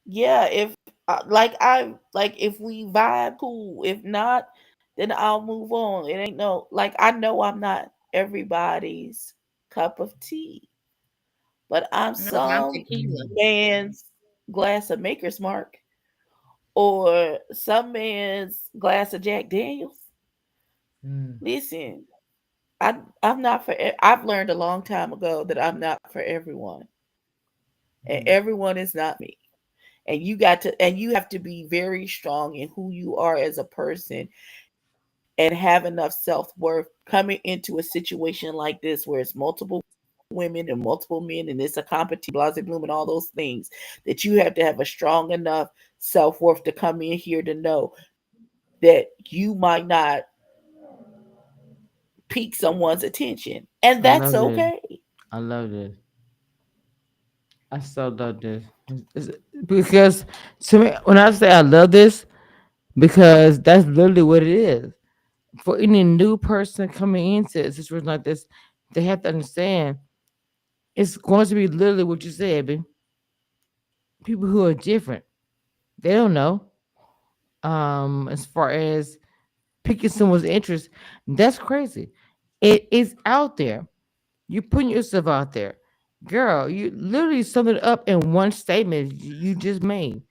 [SPEAKER 4] yeah, if I like if we vibe, cool. If not, then I'll move on. It ain't no like I know I'm not everybody's cup of tea, but I'm
[SPEAKER 2] No, I'm
[SPEAKER 4] some
[SPEAKER 2] tequila.
[SPEAKER 4] man's glass of Maker's Mark or some man's glass of Jack Daniels.
[SPEAKER 1] mm,
[SPEAKER 4] Listen, I'm not for. I've learned a long time ago that I'm not for everyone, and
[SPEAKER 1] mm.
[SPEAKER 4] everyone is not me. And you have to be very strong in who you are as a person and have enough self-worth coming into a situation like this where it's multiple women and multiple men and it's a competition, blah, bloom, and all those things that you have to have a strong enough self-worth to come in here to know that you might not pique someone's attention. And
[SPEAKER 1] I
[SPEAKER 4] that's
[SPEAKER 1] love this.
[SPEAKER 4] okay.
[SPEAKER 1] I love this. I so love this. Because to me, when I say I love this, because that's literally what it is. For any new person coming into a situation like this, they have to understand it's going to be literally what you said, baby. People who are different. They don't know. As far as picking someone's interest, that's crazy. It is out there. You're putting yourself out there. Girl, you literally summed it up in one statement you just made.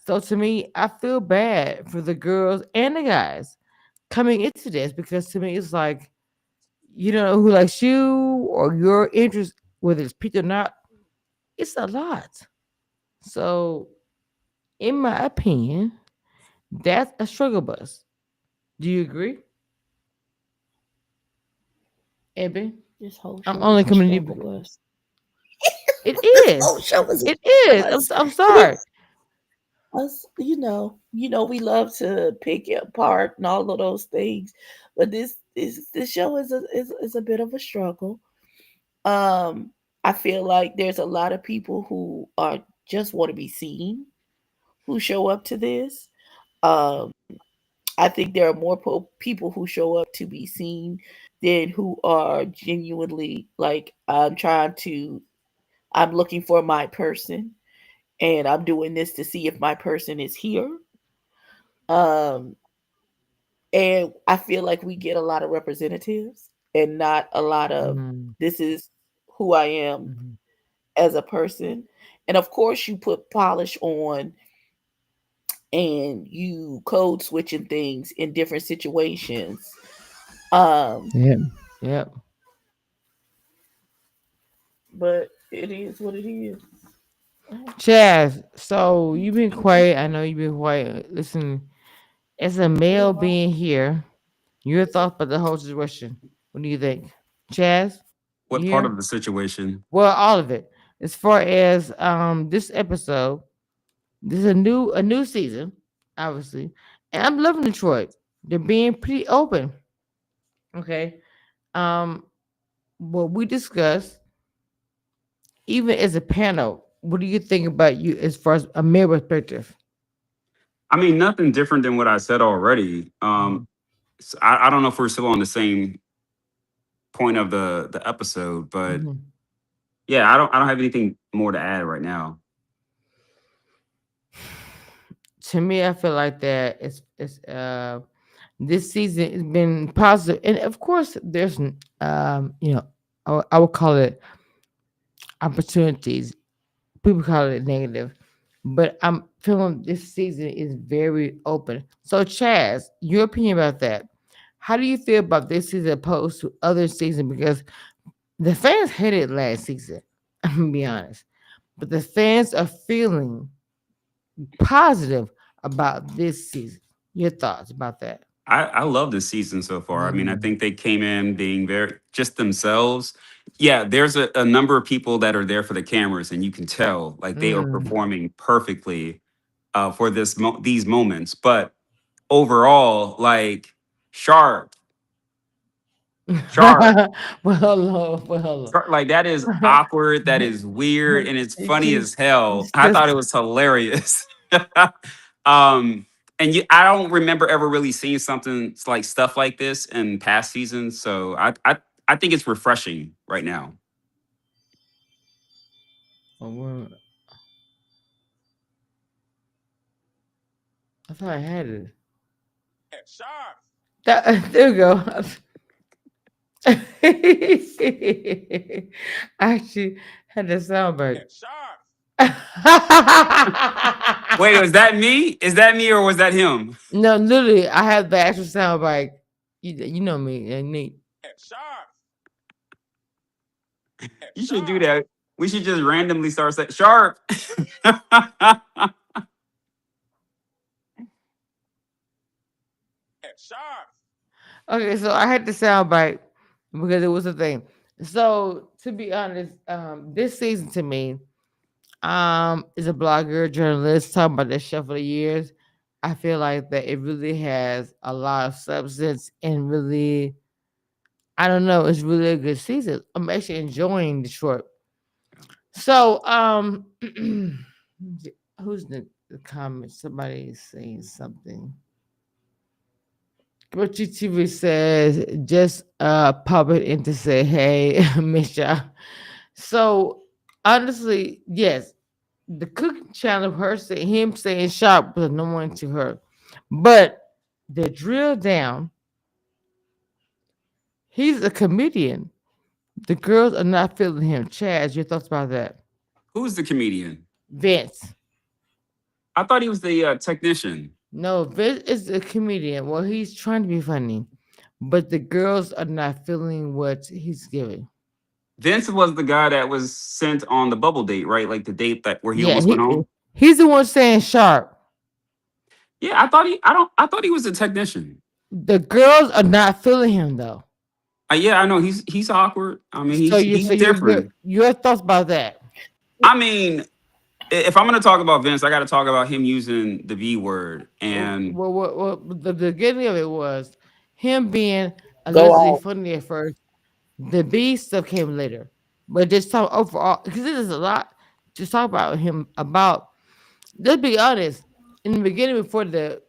[SPEAKER 1] So to me, I feel bad for the girls and the guys coming into this because to me it's like you don't know who likes you or your interest, whether it's piqued or not. It's a lot. So, in my opinion, that's a struggle bus. Do you agree, Ebby?
[SPEAKER 4] This whole
[SPEAKER 1] I'm
[SPEAKER 4] show
[SPEAKER 1] only
[SPEAKER 4] is a
[SPEAKER 1] coming to
[SPEAKER 4] struggle
[SPEAKER 1] you.
[SPEAKER 4] bus.
[SPEAKER 1] It
[SPEAKER 4] This
[SPEAKER 1] is.
[SPEAKER 4] whole show is a
[SPEAKER 1] It
[SPEAKER 4] struggle
[SPEAKER 1] is.
[SPEAKER 4] bus.
[SPEAKER 1] I'm
[SPEAKER 4] It
[SPEAKER 1] sorry.
[SPEAKER 4] is us, we love to pick it apart and all of those things, but this show is a bit of a struggle. Um, I feel like there's a lot of people who are just want to be seen who show up to this. Um, I think there are more people who show up to be seen than who are genuinely like I'm looking for my person and I'm doing this to see if my person is here. Um, and I feel like we get a lot of representatives and not a lot of
[SPEAKER 1] Mm,
[SPEAKER 4] this is who I am
[SPEAKER 1] mhm.
[SPEAKER 4] as a person. And of course, you put polish on and you code switching things in different situations. Um,
[SPEAKER 1] Yep. Yep.
[SPEAKER 4] but it is what it is.
[SPEAKER 1] Chaz, so you've been quiet. I know you've been quiet. Listen, as a male being here, your thoughts about the whole situation. What do you think? Chaz, you
[SPEAKER 3] What part
[SPEAKER 1] here?
[SPEAKER 3] of the situation?
[SPEAKER 1] Well, all of it. As far as this episode, this is a new season, obviously. And I'm loving Detroit. They're being pretty open. Okay. Um, what we discussed, even as a panel, what do you think about you as far as a male perspective?
[SPEAKER 3] I mean, nothing different than what I said already.
[SPEAKER 1] Mhm.
[SPEAKER 3] I don't know if we're still on the same point of the episode, but
[SPEAKER 1] Mhm.
[SPEAKER 3] yeah, I don't have anything more to add right now.
[SPEAKER 1] To me, I feel like that it's this season has been positive, and of course, there's I would call it opportunities. People call it negative, but I'm feeling this season is very open. So, Chaz, your opinion about that? How do you feel about this season opposed to other seasons? Because the fans hated last season. I'm gonna be honest, but the fans are feeling positive about this season. Your thoughts about that?
[SPEAKER 3] I love this season so far. I mean, I
[SPEAKER 1] Mm,
[SPEAKER 3] think they came in being very just themselves. Yeah, there's a number of people that are there for the cameras, and you can tell like they are
[SPEAKER 1] mm.
[SPEAKER 3] performing perfectly for these moments. But overall, like Sharp, Sharp,
[SPEAKER 1] Well,
[SPEAKER 3] Like that is awkward. That is weird, and it's funny
[SPEAKER 1] she's,
[SPEAKER 3] as hell.
[SPEAKER 1] she's
[SPEAKER 3] I thought it
[SPEAKER 1] just
[SPEAKER 3] was hilarious. um, and I don't remember ever really seeing something like stuff like this in past seasons. So I think it's refreshing right now.
[SPEAKER 1] oh, I thought I had it. There we go. I actually had the sound bite.
[SPEAKER 3] Wait, was that me? Is that me or was that him?
[SPEAKER 1] No, literally, I have the actual sound bite. You know me, and Nate.
[SPEAKER 3] You should do that. We should just randomly start saying Sharp.
[SPEAKER 1] Okay, so I had the sound bite because it was a thing. So to be honest, this season to me, is a blogger, journalist talking about the show for the years. I feel like that it really has a lot of substance and really, I don't know, it's really a good season. I'm actually enjoying Detroit. So, who's the comment? Somebody is saying something. What your TV says, just pop it in to say, hey, miss ya. So honestly, yes, the cooking channel of her saying him saying sharp was annoying to her. But the drill down, he's a comedian. The girls are not feeling him. Chaz, your thoughts about that?
[SPEAKER 3] Who's the comedian?
[SPEAKER 1] Vince.
[SPEAKER 3] I thought he was the technician.
[SPEAKER 1] No, Vince is a comedian. Well, he's trying to be funny, but the girls are not feeling what he's giving.
[SPEAKER 3] Vince was the guy that was sent on the bubble date, right? Like the date that where he
[SPEAKER 1] Yeah,
[SPEAKER 3] almost went home.
[SPEAKER 1] he's the one saying sharp.
[SPEAKER 3] Yeah, I thought he. I don't. I thought he was a technician.
[SPEAKER 1] The girls are not feeling him though.
[SPEAKER 3] Yeah, I know he's awkward. I mean,
[SPEAKER 1] So you,
[SPEAKER 3] he's
[SPEAKER 1] so
[SPEAKER 3] different.
[SPEAKER 1] your thoughts about that?
[SPEAKER 3] I mean, if I'm gonna talk about Vince, I got to talk about him using the V word. And
[SPEAKER 1] The beginning of it was him being
[SPEAKER 4] Go
[SPEAKER 1] allegedly
[SPEAKER 4] on.
[SPEAKER 1] funny at first. The B stuff came later, but just talk overall because there's a lot to talk about him about. Let's be honest. In the beginning, before the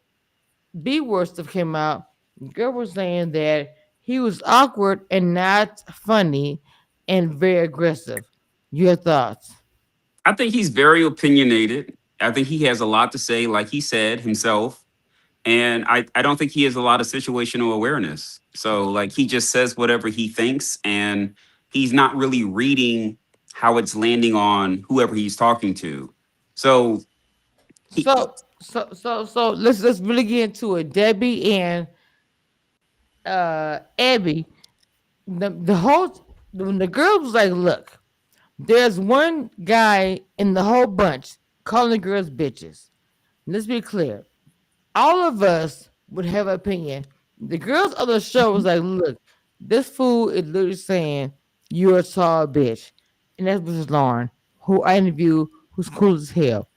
[SPEAKER 1] B word stuff came out, girl was saying that he was awkward and not funny and very aggressive. Your thoughts?
[SPEAKER 3] I think he's very opinionated. I think he has a lot to say, like he said himself. And I don't think he has a lot of situational awareness. So like he just says whatever he thinks, and he's not really reading how it's landing on whoever he's talking to. So he,
[SPEAKER 1] So let's really get into it. Debbie and Abby, the whole when the girl was like, "Look, there's one guy in the whole bunch calling the girls bitches." Let's be clear. All of us would have an opinion. The girls on the show was like, "Look, this fool is literally saying you're a tall bitch," and that's Mrs. Lauren, who I interview, who's cool as hell.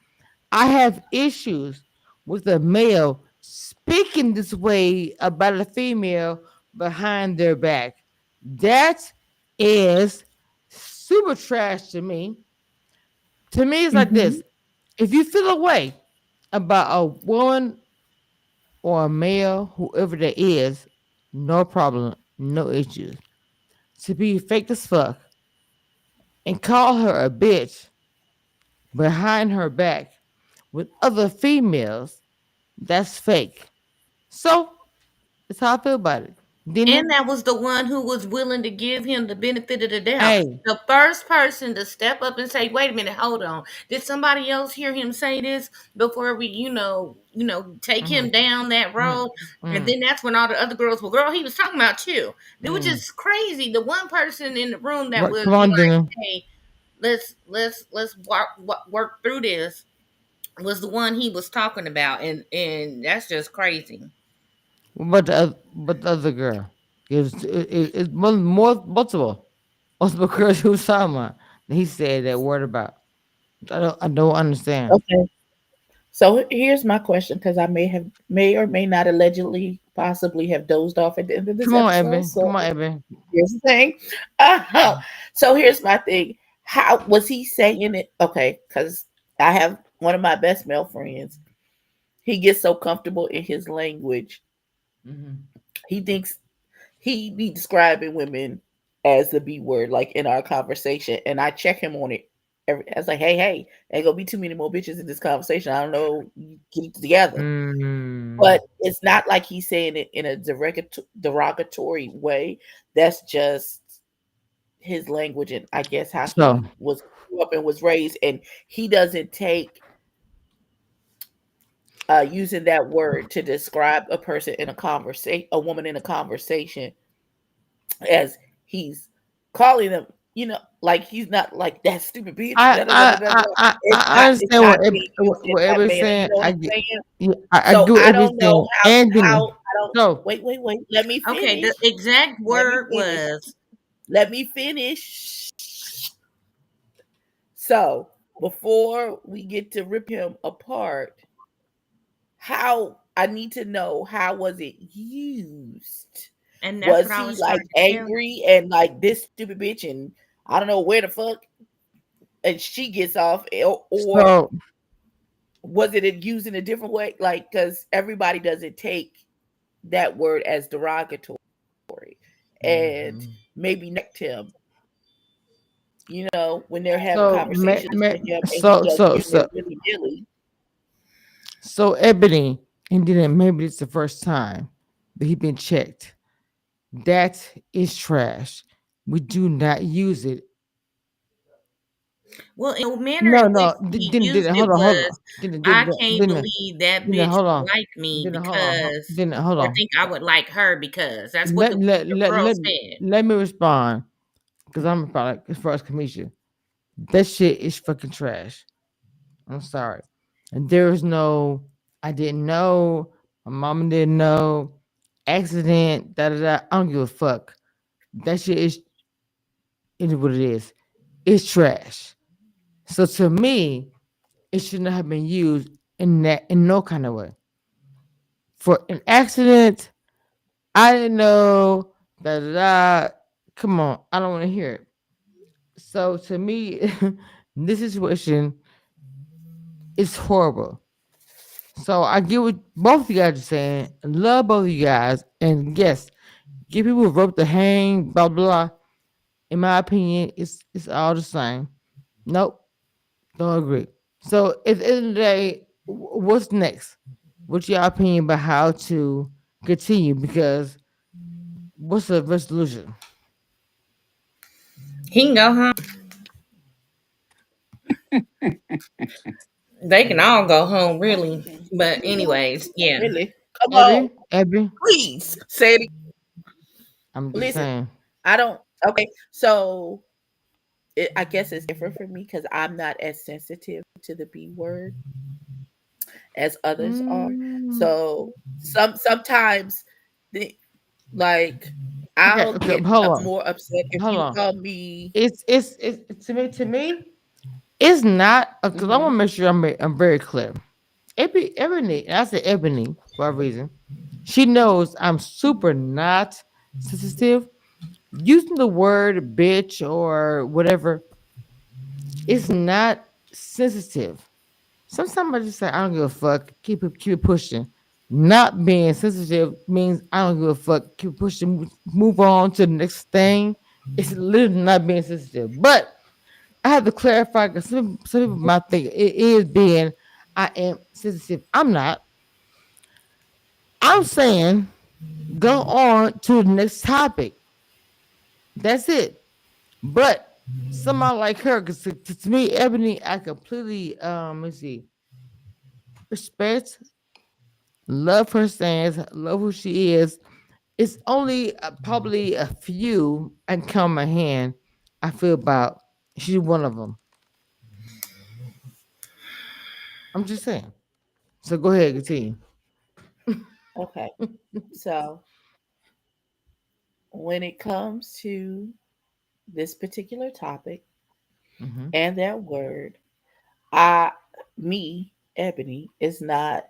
[SPEAKER 1] I have issues with a male speaking this way about a female behind their back. That is super trash to me. To me, it's like
[SPEAKER 4] Mhm.
[SPEAKER 1] this. If you feel a way about a woman or a male, whoever that is, no problem, no issues. To be fake as fuck and call her a bitch behind her back with other females, that's fake. So that's how I feel about it. Dina,
[SPEAKER 2] And that was the one who was willing to give him the benefit of the doubt.
[SPEAKER 1] hey,
[SPEAKER 2] The first person to step up and say, "Wait a minute, hold on. Did somebody else hear him say this before we, take him
[SPEAKER 1] mm,
[SPEAKER 2] down that
[SPEAKER 1] mm,
[SPEAKER 2] road?" And
[SPEAKER 1] mm,
[SPEAKER 2] then that's when all the other girls, well, girl, he was talking about you. It was
[SPEAKER 1] mm.
[SPEAKER 2] just crazy. The one person in the room that
[SPEAKER 1] Right,
[SPEAKER 2] was
[SPEAKER 1] come on,
[SPEAKER 2] like,
[SPEAKER 1] Dina.
[SPEAKER 2] "Hey, let's work through this," was the one he was talking about, and that's just crazy.
[SPEAKER 1] But the other girl, it's multiple girls who was talking about. He said that word about. I don't understand.
[SPEAKER 4] Okay. So here's my question, because I may or may not allegedly possibly have dozed off at the end of this
[SPEAKER 1] Come on,
[SPEAKER 4] episode.
[SPEAKER 1] Evan.
[SPEAKER 4] So
[SPEAKER 1] Come on, Evan.
[SPEAKER 4] here's the thing. So here's my thing. How was he saying it? Okay, because I have one of my best male friends. He gets so comfortable in his language.
[SPEAKER 1] Mhm.
[SPEAKER 4] He thinks he be describing women as the B word, like in our conversation, and I check him on it. I was like, hey, ain't gonna be too many more bitches in this conversation. I don't know, you get it together.
[SPEAKER 1] Mm.
[SPEAKER 4] But it's not like he's saying it in a derogatory way. That's just his language, and I guess how
[SPEAKER 1] So
[SPEAKER 4] he was grew up and was raised, and he doesn't take using that word to describe a person in a conversation, a woman in a conversation, as he's calling them, like he's not like that stupid bitch.
[SPEAKER 1] I
[SPEAKER 4] Da, da, da,
[SPEAKER 1] I
[SPEAKER 4] da, da,
[SPEAKER 1] I
[SPEAKER 4] da.
[SPEAKER 1] I,
[SPEAKER 4] It's
[SPEAKER 1] I
[SPEAKER 4] not. It's
[SPEAKER 1] understand
[SPEAKER 4] not being used in
[SPEAKER 1] what
[SPEAKER 4] that
[SPEAKER 1] everybody's
[SPEAKER 4] manner.
[SPEAKER 1] saying.
[SPEAKER 4] You know what
[SPEAKER 1] I
[SPEAKER 4] I'm
[SPEAKER 1] get,
[SPEAKER 4] saying?
[SPEAKER 1] yeah, I
[SPEAKER 4] So
[SPEAKER 1] do
[SPEAKER 4] I
[SPEAKER 1] everything.
[SPEAKER 4] don't know
[SPEAKER 1] And Dina.
[SPEAKER 4] how I don't.
[SPEAKER 1] So
[SPEAKER 4] Wait. Let me
[SPEAKER 2] Okay, the
[SPEAKER 4] finish.
[SPEAKER 2] exact
[SPEAKER 4] Let me
[SPEAKER 2] word
[SPEAKER 4] finish.
[SPEAKER 2] was,
[SPEAKER 4] Let me finish. So before we get to rip him apart, how I need to know, how was it used?
[SPEAKER 2] and that's what
[SPEAKER 4] Was
[SPEAKER 2] I
[SPEAKER 4] he
[SPEAKER 2] was
[SPEAKER 4] like
[SPEAKER 2] trying to tell.
[SPEAKER 4] angry and like this stupid bitch and I don't know where the fuck and she gets off, or
[SPEAKER 1] so
[SPEAKER 4] was it used in a different way? Like, because everybody doesn't take that word as derogatory and
[SPEAKER 1] Mhm.
[SPEAKER 4] maybe next him. when they're having
[SPEAKER 1] So,
[SPEAKER 4] conversations with him and he doesn't give
[SPEAKER 1] so,
[SPEAKER 4] it really, really.
[SPEAKER 1] so Ebony, and then maybe it's the first time that he been checked. That is trash. We do not use it.
[SPEAKER 2] Well, in the manner
[SPEAKER 1] No,
[SPEAKER 2] in which
[SPEAKER 1] no,
[SPEAKER 2] he
[SPEAKER 1] didn't
[SPEAKER 2] used
[SPEAKER 1] hold
[SPEAKER 2] it
[SPEAKER 1] on, hold
[SPEAKER 2] was,
[SPEAKER 1] on. Didn't,
[SPEAKER 2] I
[SPEAKER 1] didn't,
[SPEAKER 2] can't
[SPEAKER 1] didn't,
[SPEAKER 2] believe that
[SPEAKER 1] didn't
[SPEAKER 2] bitch
[SPEAKER 1] hold on.
[SPEAKER 2] liked me
[SPEAKER 1] Didn't hold on.
[SPEAKER 2] because,
[SPEAKER 1] Didn't hold
[SPEAKER 2] or
[SPEAKER 1] on.
[SPEAKER 2] think I would like her because that's what
[SPEAKER 1] Let let
[SPEAKER 2] the
[SPEAKER 1] let
[SPEAKER 2] girl
[SPEAKER 1] let,
[SPEAKER 2] said.
[SPEAKER 1] let me respond because I'm about as far as Kamisha. That shit is fucking trash. I'm sorry. And there is no, I didn't know, my mama didn't know, accident, da da da. I don't give a fuck. That shit is what it is. It's trash. So to me, it should not have been used in no kind of way. For an accident, I didn't know, da da da. Come on, I don't want to hear it. So to me, this situation is horrible. So I get what both of you guys are saying. Love both of you guys. And yes, give people rope to hang, blah blah. In my opinion, it's all the same. Nope, don't agree. So at the end of the day, what's next? What's your opinion about how to continue? Because what's the resolution?
[SPEAKER 2] He can go home. They can all go home, really. But anyways, yeah.
[SPEAKER 4] Really? Come on,
[SPEAKER 1] Abby,
[SPEAKER 4] please say it.
[SPEAKER 1] I'm just
[SPEAKER 4] Listen,
[SPEAKER 1] saying.
[SPEAKER 4] I don't. Okay, so I guess it's different for me because I'm not as sensitive to the B word as others are.
[SPEAKER 1] Mm,
[SPEAKER 4] So sometimes the like
[SPEAKER 1] okay,
[SPEAKER 4] I'll
[SPEAKER 1] okay,
[SPEAKER 4] get
[SPEAKER 1] hold on,
[SPEAKER 4] more upset if
[SPEAKER 1] hold
[SPEAKER 4] you
[SPEAKER 1] on.
[SPEAKER 4] call me.
[SPEAKER 1] It's to me, it's not because I
[SPEAKER 4] Hmm.
[SPEAKER 1] want to make sure I'm very clear. Ebony, and I said Ebony for a reason. She knows I'm super not sensitive. Using the word bitch or whatever is not sensitive. Sometimes I just say I don't give a fuck. Keep it pushing. Not being sensitive means I don't give a fuck. Keep pushing. Move on to the next thing. It's literally not being sensitive. But I have to clarify because some people might think it is being I am sensitive. I'm not. I'm saying go on to the next topic. That's it. But somebody like her, because to me, Ebony, I completely let's see, respect, love her stance, love who she is. It's only probably a few I can count my hand. I feel about she's one of them. I'm just saying. So go ahead, continue.
[SPEAKER 4] Okay, so when it comes to this particular topic
[SPEAKER 1] Hmm.
[SPEAKER 4] and that word, I, me, Ebony, is not.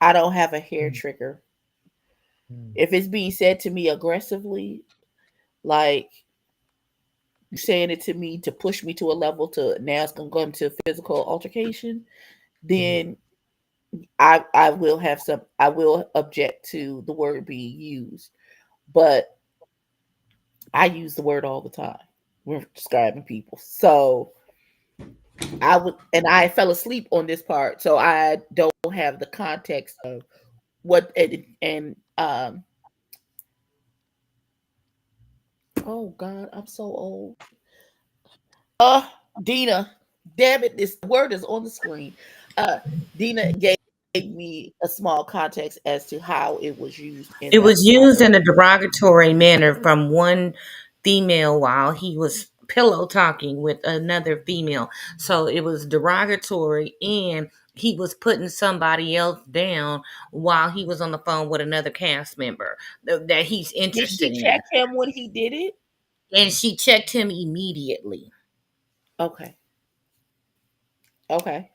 [SPEAKER 4] I don't have a hair trigger. If it's being said to me aggressively, like you saying it to me to push me to a level to now it's gonna go into physical altercation, then I will have some. I will object to the word being used, but I use the word all the time. We're describing people, so I would, and I fell asleep on this part, so I don't have the context of what and oh God, I'm so old. Dina, damn it, this word is on the screen. Uh, Dina gave me a small context as to how it was used in
[SPEAKER 2] It
[SPEAKER 4] that
[SPEAKER 2] was used
[SPEAKER 4] topic.
[SPEAKER 2] in a derogatory manner from one female while he was pillow talking with another female. So it was derogatory and he was putting somebody else down while he was on the phone with another cast member that he's
[SPEAKER 4] Did she
[SPEAKER 2] interested in.
[SPEAKER 4] check him when he did it?
[SPEAKER 2] And she checked him immediately.
[SPEAKER 4] Okay, okay.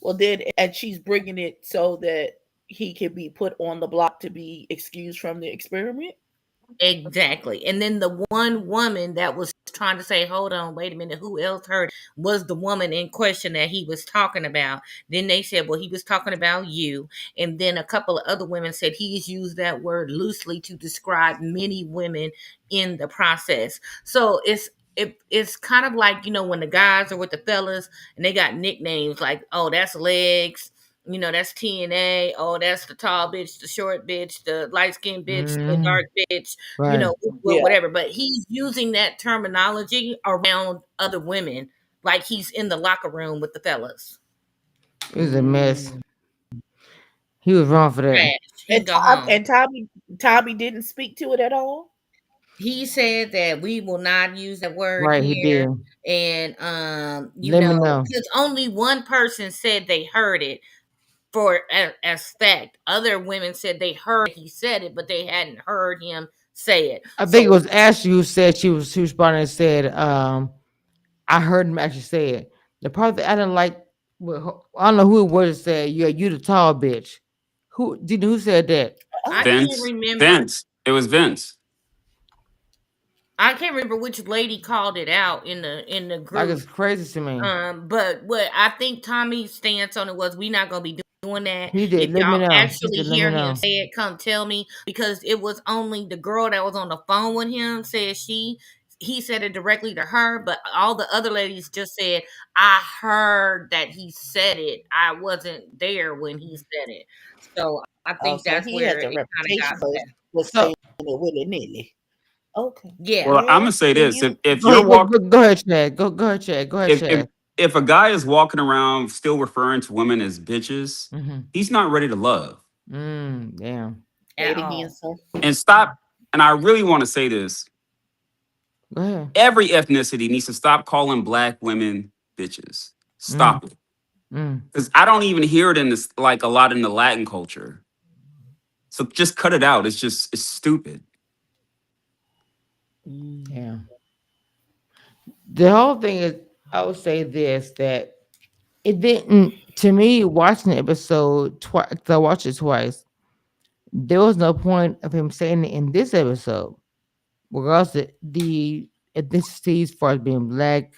[SPEAKER 4] Well, then, and she's bringing it so that he can be put on the block to be excused from the experiment.
[SPEAKER 2] Exactly. And then the one woman that was trying to say, hold on, wait a minute, who else heard was the woman in question that he was talking about. Then they said, well, he was talking about you. And then a couple of other women said he's used that word loosely to describe many women in the process. So it's kind of like, when the guys are with the fellas and they got nicknames like, oh, that's Legs, that's TNA, oh, that's the tall bitch, the short bitch, the light skinned bitch, the
[SPEAKER 1] Mm,
[SPEAKER 2] dark bitch,
[SPEAKER 1] right.
[SPEAKER 4] Yeah.
[SPEAKER 2] whatever. But he's using that terminology around other women, like he's in the locker room with the fellas.
[SPEAKER 1] It was a mess.
[SPEAKER 4] Mm.
[SPEAKER 1] He was wrong for that.
[SPEAKER 2] Trash. He can go home.
[SPEAKER 4] And Tommy didn't speak to it at all.
[SPEAKER 2] He said that we will not use that word
[SPEAKER 1] Right, he
[SPEAKER 2] here.
[SPEAKER 1] did.
[SPEAKER 2] And
[SPEAKER 1] Let me know.
[SPEAKER 2] because only one person said they heard it for as fact. Other women said they heard he said it, but they hadn't heard him say it.
[SPEAKER 1] I think it
[SPEAKER 2] So
[SPEAKER 1] was Ashley who said she responded and said, I heard him actually say it. The part that I didn't like, well, I don't know who it was that said, yeah, you the tall bitch. Who said that?
[SPEAKER 2] I
[SPEAKER 4] Oh,
[SPEAKER 2] can't
[SPEAKER 3] Vince.
[SPEAKER 2] remember.
[SPEAKER 3] Vince. It was Vince.
[SPEAKER 2] I can't remember which lady called it out in the
[SPEAKER 1] Like,
[SPEAKER 2] group.
[SPEAKER 1] it's crazy to me.
[SPEAKER 2] But what I think Tommy's stance on it was, we not gonna be doing that.
[SPEAKER 1] He did.
[SPEAKER 2] If
[SPEAKER 1] Let me
[SPEAKER 2] y'all
[SPEAKER 1] know. He
[SPEAKER 2] actually
[SPEAKER 1] said, let me
[SPEAKER 2] hear him
[SPEAKER 1] know.
[SPEAKER 2] say it, come tell me, because it was only the girl that was on the phone with him said he said it directly to her, but all the other ladies just said, I heard that he said it. I wasn't there when he said it. So I
[SPEAKER 4] oh,
[SPEAKER 2] think
[SPEAKER 4] so
[SPEAKER 2] that's
[SPEAKER 4] he
[SPEAKER 2] where
[SPEAKER 4] has
[SPEAKER 2] it
[SPEAKER 4] a
[SPEAKER 2] kind of got
[SPEAKER 4] reputation for
[SPEAKER 2] bad.
[SPEAKER 1] So,
[SPEAKER 4] saying it willy nilly. Okay.
[SPEAKER 2] Yeah.
[SPEAKER 3] Well, I'm
[SPEAKER 4] Well,
[SPEAKER 3] gonna say
[SPEAKER 4] then
[SPEAKER 3] this:
[SPEAKER 4] you
[SPEAKER 3] if
[SPEAKER 1] go
[SPEAKER 3] you're
[SPEAKER 1] ahead,
[SPEAKER 3] walk,
[SPEAKER 1] go ahead, Chad. Go ahead, Chad. Go ahead,
[SPEAKER 3] if if
[SPEAKER 1] Chad.
[SPEAKER 3] if a guy is walking around still referring to women as bitches,
[SPEAKER 1] Mm-hmm.
[SPEAKER 3] he's not ready to love.
[SPEAKER 1] Damn.
[SPEAKER 2] At
[SPEAKER 4] say it again,
[SPEAKER 2] all.
[SPEAKER 4] sir.
[SPEAKER 3] And stop. And I really want to say this:
[SPEAKER 1] Go ahead.
[SPEAKER 3] every ethnicity needs to stop calling black women bitches.
[SPEAKER 1] Mm,
[SPEAKER 3] Stop it,
[SPEAKER 1] mm,
[SPEAKER 3] because I don't even hear it in this like a lot in the Latin culture. So just cut it out. It's stupid.
[SPEAKER 4] Mm.
[SPEAKER 1] yeah. The whole thing is, I would say this, that it didn't, to me, watching the episode twice, I watched it twice, there was no point of him saying it in this episode. Regardless of the ethnicities as far as being black,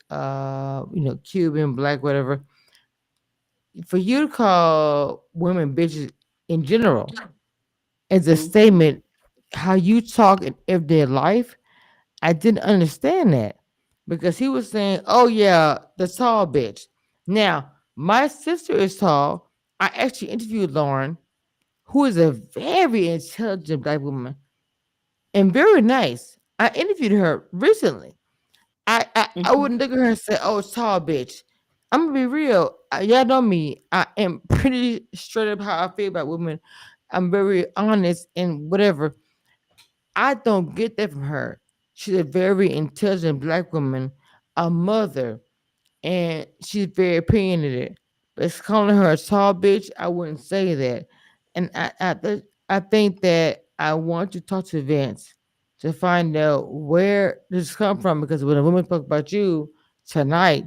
[SPEAKER 1] Cuban, black, whatever. For you to call women bitches in general as a
[SPEAKER 4] Mhm.
[SPEAKER 1] statement, how you talk in everyday life, I didn't understand that because he was saying, "Oh yeah, the tall bitch." Now my sister is tall. I actually interviewed Lauren, who is a very intelligent black woman and very nice. I interviewed her recently. I
[SPEAKER 4] Mhm.
[SPEAKER 1] wouldn't look at her and say, "Oh, tall bitch." I'm gonna be real. Y'all know me. I am pretty straight up how I feel about women. I'm very honest and whatever. I don't get that from her. She's a very intelligent black woman, a mother, and she's very opinionated. But it's calling her a tall bitch, I wouldn't say that. And I think that I want to talk to Vince to find out where this come from because when a woman spoke about you tonight,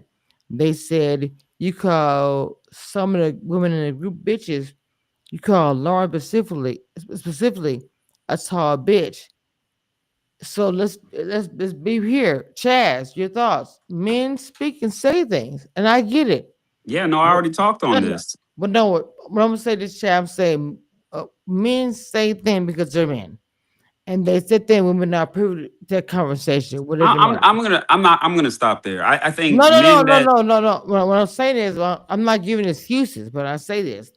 [SPEAKER 1] they said you call some of the women in the group bitches. You call Lauren specifically a tall bitch. So let's be here. Chaz, your thoughts. Men speak and say things, and I get it.
[SPEAKER 3] Yeah, no, I
[SPEAKER 1] But
[SPEAKER 3] already talked
[SPEAKER 1] no,
[SPEAKER 3] on
[SPEAKER 1] no,
[SPEAKER 3] this.
[SPEAKER 1] but no. What I'm gonna say this, Chaz, I'm saying men say things because they're men, and they sit there. Women are privy to that conversation. What does it matter?
[SPEAKER 3] I'm gonna stop there. I think
[SPEAKER 1] No, no, no,
[SPEAKER 3] men
[SPEAKER 1] no,
[SPEAKER 3] that
[SPEAKER 1] no, no, no. What I'm saying is, I'm not giving excuses, but I say this.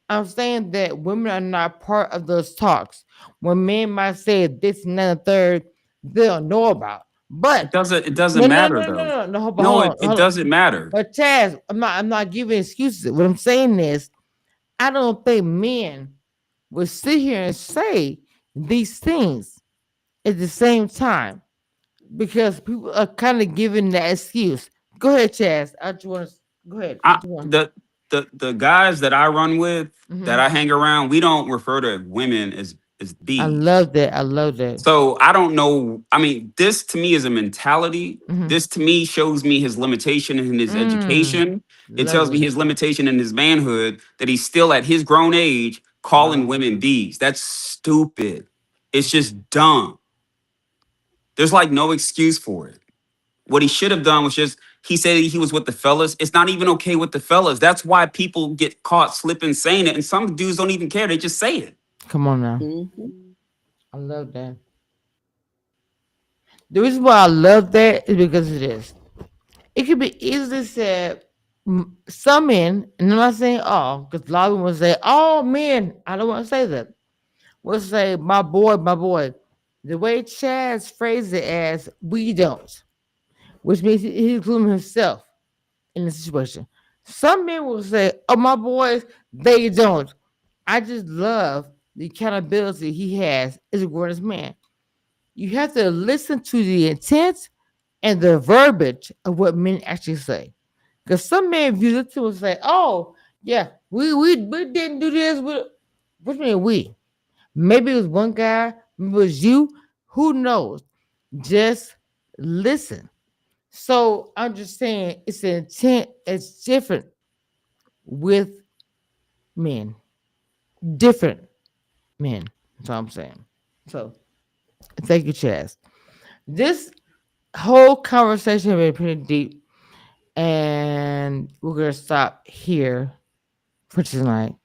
[SPEAKER 1] I'm saying that women are not part of those talks. When men might say this and that and the third, they don't know about. But
[SPEAKER 3] it doesn't
[SPEAKER 1] no, no,
[SPEAKER 3] matter
[SPEAKER 1] no, no,
[SPEAKER 3] though.
[SPEAKER 1] no, no. Hold on,
[SPEAKER 3] No,
[SPEAKER 1] hold
[SPEAKER 3] it,
[SPEAKER 1] on,
[SPEAKER 3] it
[SPEAKER 1] hold on.
[SPEAKER 3] doesn't matter.
[SPEAKER 1] But Chaz, I'm not giving excuses. What I'm saying is, I don't think men will sit here and say these things at the same time because people are kind of giving that excuse. Go ahead, Chaz. I just want to go ahead.
[SPEAKER 3] I
[SPEAKER 1] What you want?
[SPEAKER 3] the guys that I run with, that
[SPEAKER 1] Hmm.
[SPEAKER 3] I hang around, we don't refer to women as
[SPEAKER 1] I
[SPEAKER 3] bees.
[SPEAKER 1] love that. I love that.
[SPEAKER 3] So I don't know. I mean, this to me is a mentality.
[SPEAKER 1] Hmm.
[SPEAKER 3] This to me shows me his limitation in his
[SPEAKER 1] Mm,
[SPEAKER 3] education. It
[SPEAKER 1] love
[SPEAKER 3] tells me
[SPEAKER 1] it.
[SPEAKER 3] his limitation in his manhood that he's still at his grown age calling
[SPEAKER 1] Wow.
[SPEAKER 3] women bees. That's stupid. It's just dumb. There's like no excuse for it. What he should have done was just he said he was with the fellas. It's not even okay with the fellas. That's why people get caught slipping saying it, and some dudes don't even care. They just say it.
[SPEAKER 1] Come on now.
[SPEAKER 4] Mhm.
[SPEAKER 1] I love that. The reason why I love that is because of this. It could be easily said, some men, and I'm not saying all, because a lot of them will say, all men. I don't want to say that. We'll say, my boy, my boy. The way Chaz phrased it as, we don't, which means he's including himself in the situation. Some men will say, oh, my boys, they don't. I just love the accountability he has as a grown man. You have to listen to the intent and the verbiage of what men actually say. Because some men view it to and say, oh, yeah, we didn't do this. What do you mean we? Maybe it was one guy, maybe it was you. Who knows? Just listen. So I'm just saying it's an intent, it's different with men. Different men. That's all I'm saying. So thank you, Chaz. This whole conversation has been pretty deep, and we're gonna stop here for tonight.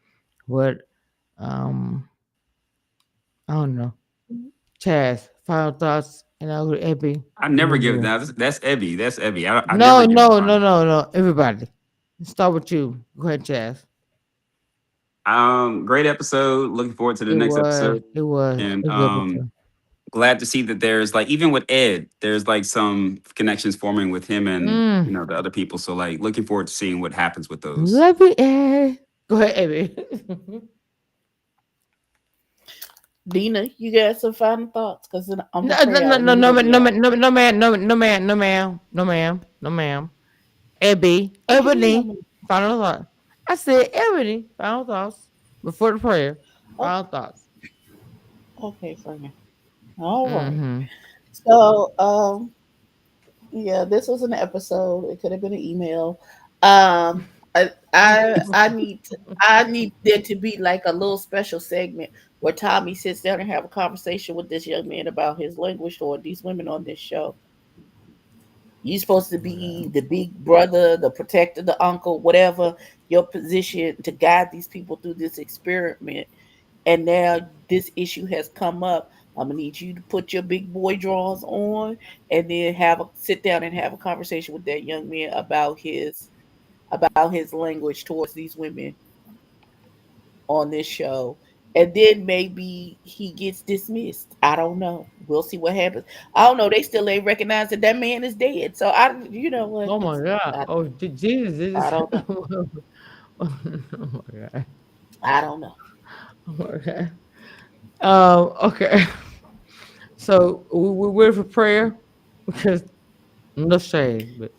[SPEAKER 1] What I don't know. Chaz, final thoughts, and I'll go to Ebby.
[SPEAKER 3] I never give that. That's Ebby. That's Ebby. I never
[SPEAKER 1] No,
[SPEAKER 3] give
[SPEAKER 1] no,
[SPEAKER 3] a
[SPEAKER 1] no,
[SPEAKER 3] final.
[SPEAKER 1] no, no. Everybody. Let's start with you. Go ahead, Chaz.
[SPEAKER 3] Great episode. Looking forward to the
[SPEAKER 1] It
[SPEAKER 3] next
[SPEAKER 1] was.
[SPEAKER 3] episode.
[SPEAKER 1] It was.
[SPEAKER 3] And
[SPEAKER 1] It was good.
[SPEAKER 3] glad to see that there's like even with Ed, there's like some connections forming with him and
[SPEAKER 1] Mm.
[SPEAKER 3] the other people. So like looking forward to seeing what happens with those.
[SPEAKER 1] Love you, Ed. Go ahead, Ebby.
[SPEAKER 4] Dina, you got some final thoughts? Because I'm
[SPEAKER 1] No,
[SPEAKER 4] gonna
[SPEAKER 1] no,
[SPEAKER 4] pray
[SPEAKER 1] no,
[SPEAKER 4] out and
[SPEAKER 1] no,
[SPEAKER 4] then
[SPEAKER 1] no,
[SPEAKER 4] we're gonna be
[SPEAKER 1] no,
[SPEAKER 4] out.
[SPEAKER 1] no, no, ma'am, no, no, ma'am, no, ma'am, no, ma'am, no, ma'am. Ebby,
[SPEAKER 4] What you mean?
[SPEAKER 1] Ebony, final thoughts. I said Ebony, final thoughts before the prayer.
[SPEAKER 4] Oh,
[SPEAKER 1] Final thoughts.
[SPEAKER 4] okay, Frank. All right.
[SPEAKER 1] Mm-hmm.
[SPEAKER 4] So, yeah, this was an episode. It could have been an email. I need there to be like a little special segment where Tommy sits down and have a conversation with this young man about his language toward these women on this show. You're supposed to be the big brother, the protector, the uncle, whatever your position to guide these people through this experiment. And now this issue has come up. I'm gonna need you to put your big boy drawers on, and then sit down and have a conversation with that young man about his language towards these women on this show. And then maybe he gets dismissed. I don't know. We'll see what happens. I don't know. They still ain't recognized that that man is dead. So you know what?
[SPEAKER 1] Oh my God.
[SPEAKER 4] I,
[SPEAKER 1] Oh Jesus.
[SPEAKER 4] I don't know.
[SPEAKER 1] Oh my God.
[SPEAKER 4] I don't know.
[SPEAKER 1] Oh my God. Okay. So we're ready for prayer because no shade, but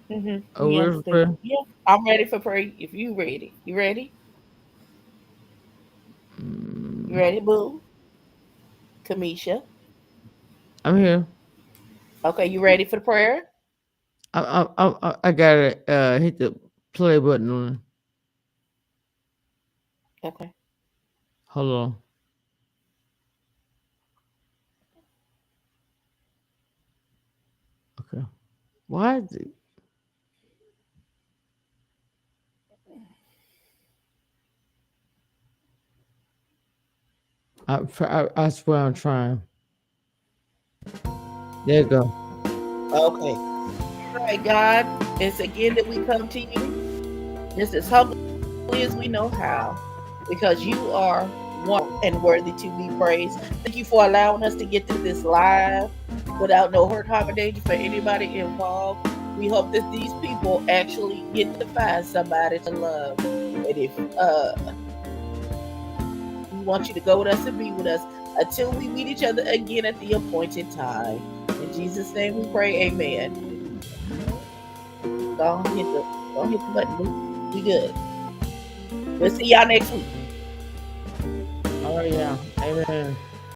[SPEAKER 4] We
[SPEAKER 1] we're ready for prayer.
[SPEAKER 4] understand. Yeah, I'm ready for prayer. If you ready, you ready? You
[SPEAKER 1] Mm,
[SPEAKER 4] ready, boo? Kamisha.
[SPEAKER 1] I'm here.
[SPEAKER 4] Okay, you ready for the prayer?
[SPEAKER 1] I gotta hit the play button on.
[SPEAKER 4] Okay.
[SPEAKER 1] Hold on. Okay. Why is it? I swear I'm trying. There you go.
[SPEAKER 4] Okay. All right, God. It's again that we come to you. Just as humbly as we know how, because you are one and worthy to be praised. Thank you for allowing us to get through this live without no hurt, harm, or danger for anybody involved. We hope that these people actually get to find somebody to love. And if we want you to go with us and be with us until we meet each other again at the appointed time. In Jesus' name we pray, amen. Don't hit the button, boo. We good. We'll see y'all next week.
[SPEAKER 1] Oh yeah. Amen.